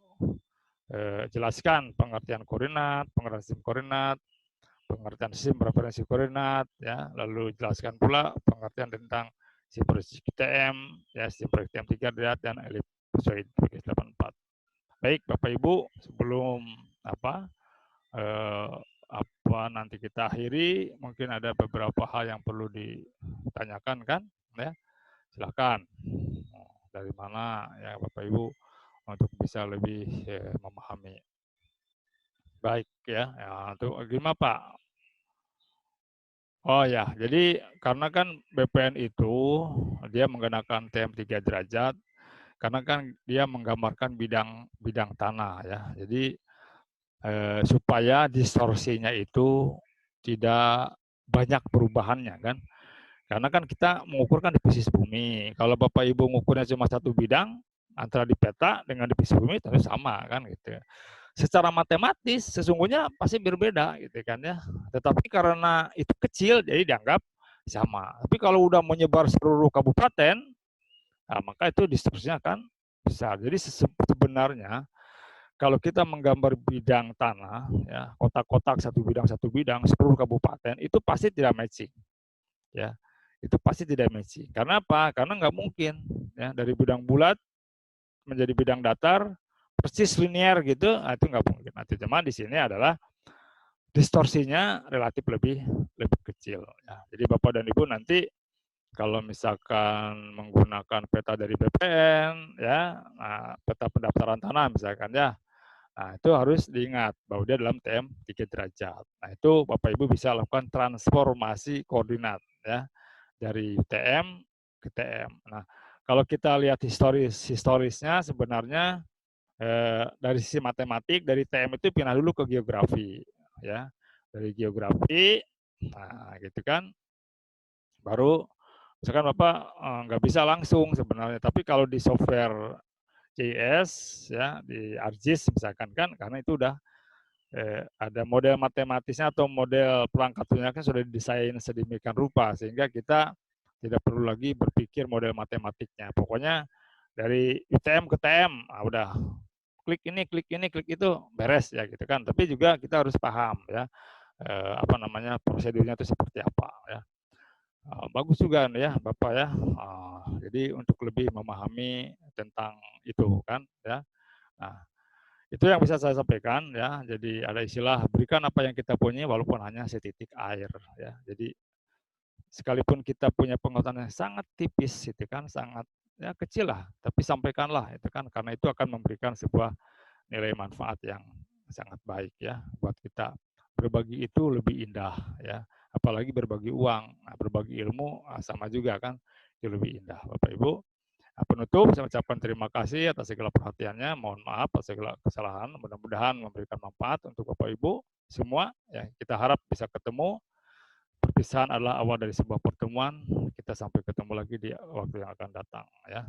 jelaskan pengertian koordinat, pengertian sistem koordinat, pengertian sistem referensi koordinat ya, lalu jelaskan pula pengertian tentang sistem proyeksi QTM ya, sistem proyeksi QTM 3 derajat dan ellipsoid WGS 84. Baik Bapak Ibu, sebelum nanti kita akhiri, mungkin ada beberapa hal yang perlu ditanyakan kan ya. Silakan. Dari mana ya Bapak Ibu untuk bisa lebih memahami. Baik ya, untuk gimana Pak? Oh ya, jadi karena kan BPN itu dia menggunakan TM 3 derajat, karena kan dia menggambarkan bidang tanah ya. Jadi supaya distorsinya itu tidak banyak perubahannya kan. Karena kan kita mengukurkan di posisi bumi. Kalau Bapak Ibu mengukurnya cuma satu bidang, antara di peta dengan di posisi bumi tentu sama kan gitu. Secara matematis sesungguhnya pasti berbeda gitu kan ya. Tetapi karena itu kecil jadi dianggap sama. Tapi kalau udah menyebar seluruh kabupaten, nah maka itu distorsinya kan besar. Jadi sebenarnya kalau kita menggambar bidang tanah ya, kotak-kotak satu bidang seluruh kabupaten itu pasti tidak matching. Ya. Itu pasti tidak matching. Karena apa? Karena nggak mungkin ya dari bidang bulat menjadi bidang datar persis linear gitu, itu nggak mungkin. Nanti cuman di sini adalah distorsinya relatif lebih kecil. Ya. Jadi Bapak dan Ibu nanti kalau misalkan menggunakan peta dari BPN, ya, peta pendaftaran tanah misalkan ya, Nah, itu harus diingat bahwa dia dalam TM 3 derajat. Nah, itu Bapak Ibu bisa lakukan transformasi koordinat ya dari UTM ke TM. Nah, kalau kita lihat historisnya sebenarnya dari sisi matematik dari TM itu pindah dulu ke geografi ya. Dari geografi nah gitu kan baru misalkan Bapak nggak bisa langsung sebenarnya, tapi kalau di software JS ya di ArcGIS misalkan kan karena itu udah ada model matematisnya atau model perangkat lunaknya sudah didesain sedemikian rupa sehingga kita tidak perlu lagi berpikir model matematiknya. Pokoknya dari UTM ke TM, udah klik ini, klik ini, klik itu beres ya gitu kan. Tapi juga kita harus paham ya apa namanya prosedurnya itu seperti apa ya. Bagus juga ya Bapak ya. Jadi untuk lebih memahami tentang itu kan ya. Nah, itu yang bisa saya sampaikan ya. Jadi ada istilah berikan apa yang kita punya walaupun hanya setitik air ya. Jadi sekalipun kita punya pengetahuan yang sangat tipis itu kan sangat ya kecil lah, tapi sampaikanlah itu kan karena itu akan memberikan sebuah nilai manfaat yang sangat baik ya buat kita. Berbagi itu lebih indah ya, apalagi berbagi uang. Nah, berbagi ilmu sama juga kan itu lebih indah. Bapak Ibu, penutup saya ucapkan terima kasih atas segala perhatiannya. Mohon maaf atas segala kesalahan. Mudah-mudahan memberikan manfaat untuk Bapak Ibu semua. Ya, kita harap bisa ketemu. Perpisahan adalah awal dari sebuah pertemuan. Kita sampai ketemu lagi di waktu yang akan datang. Ya.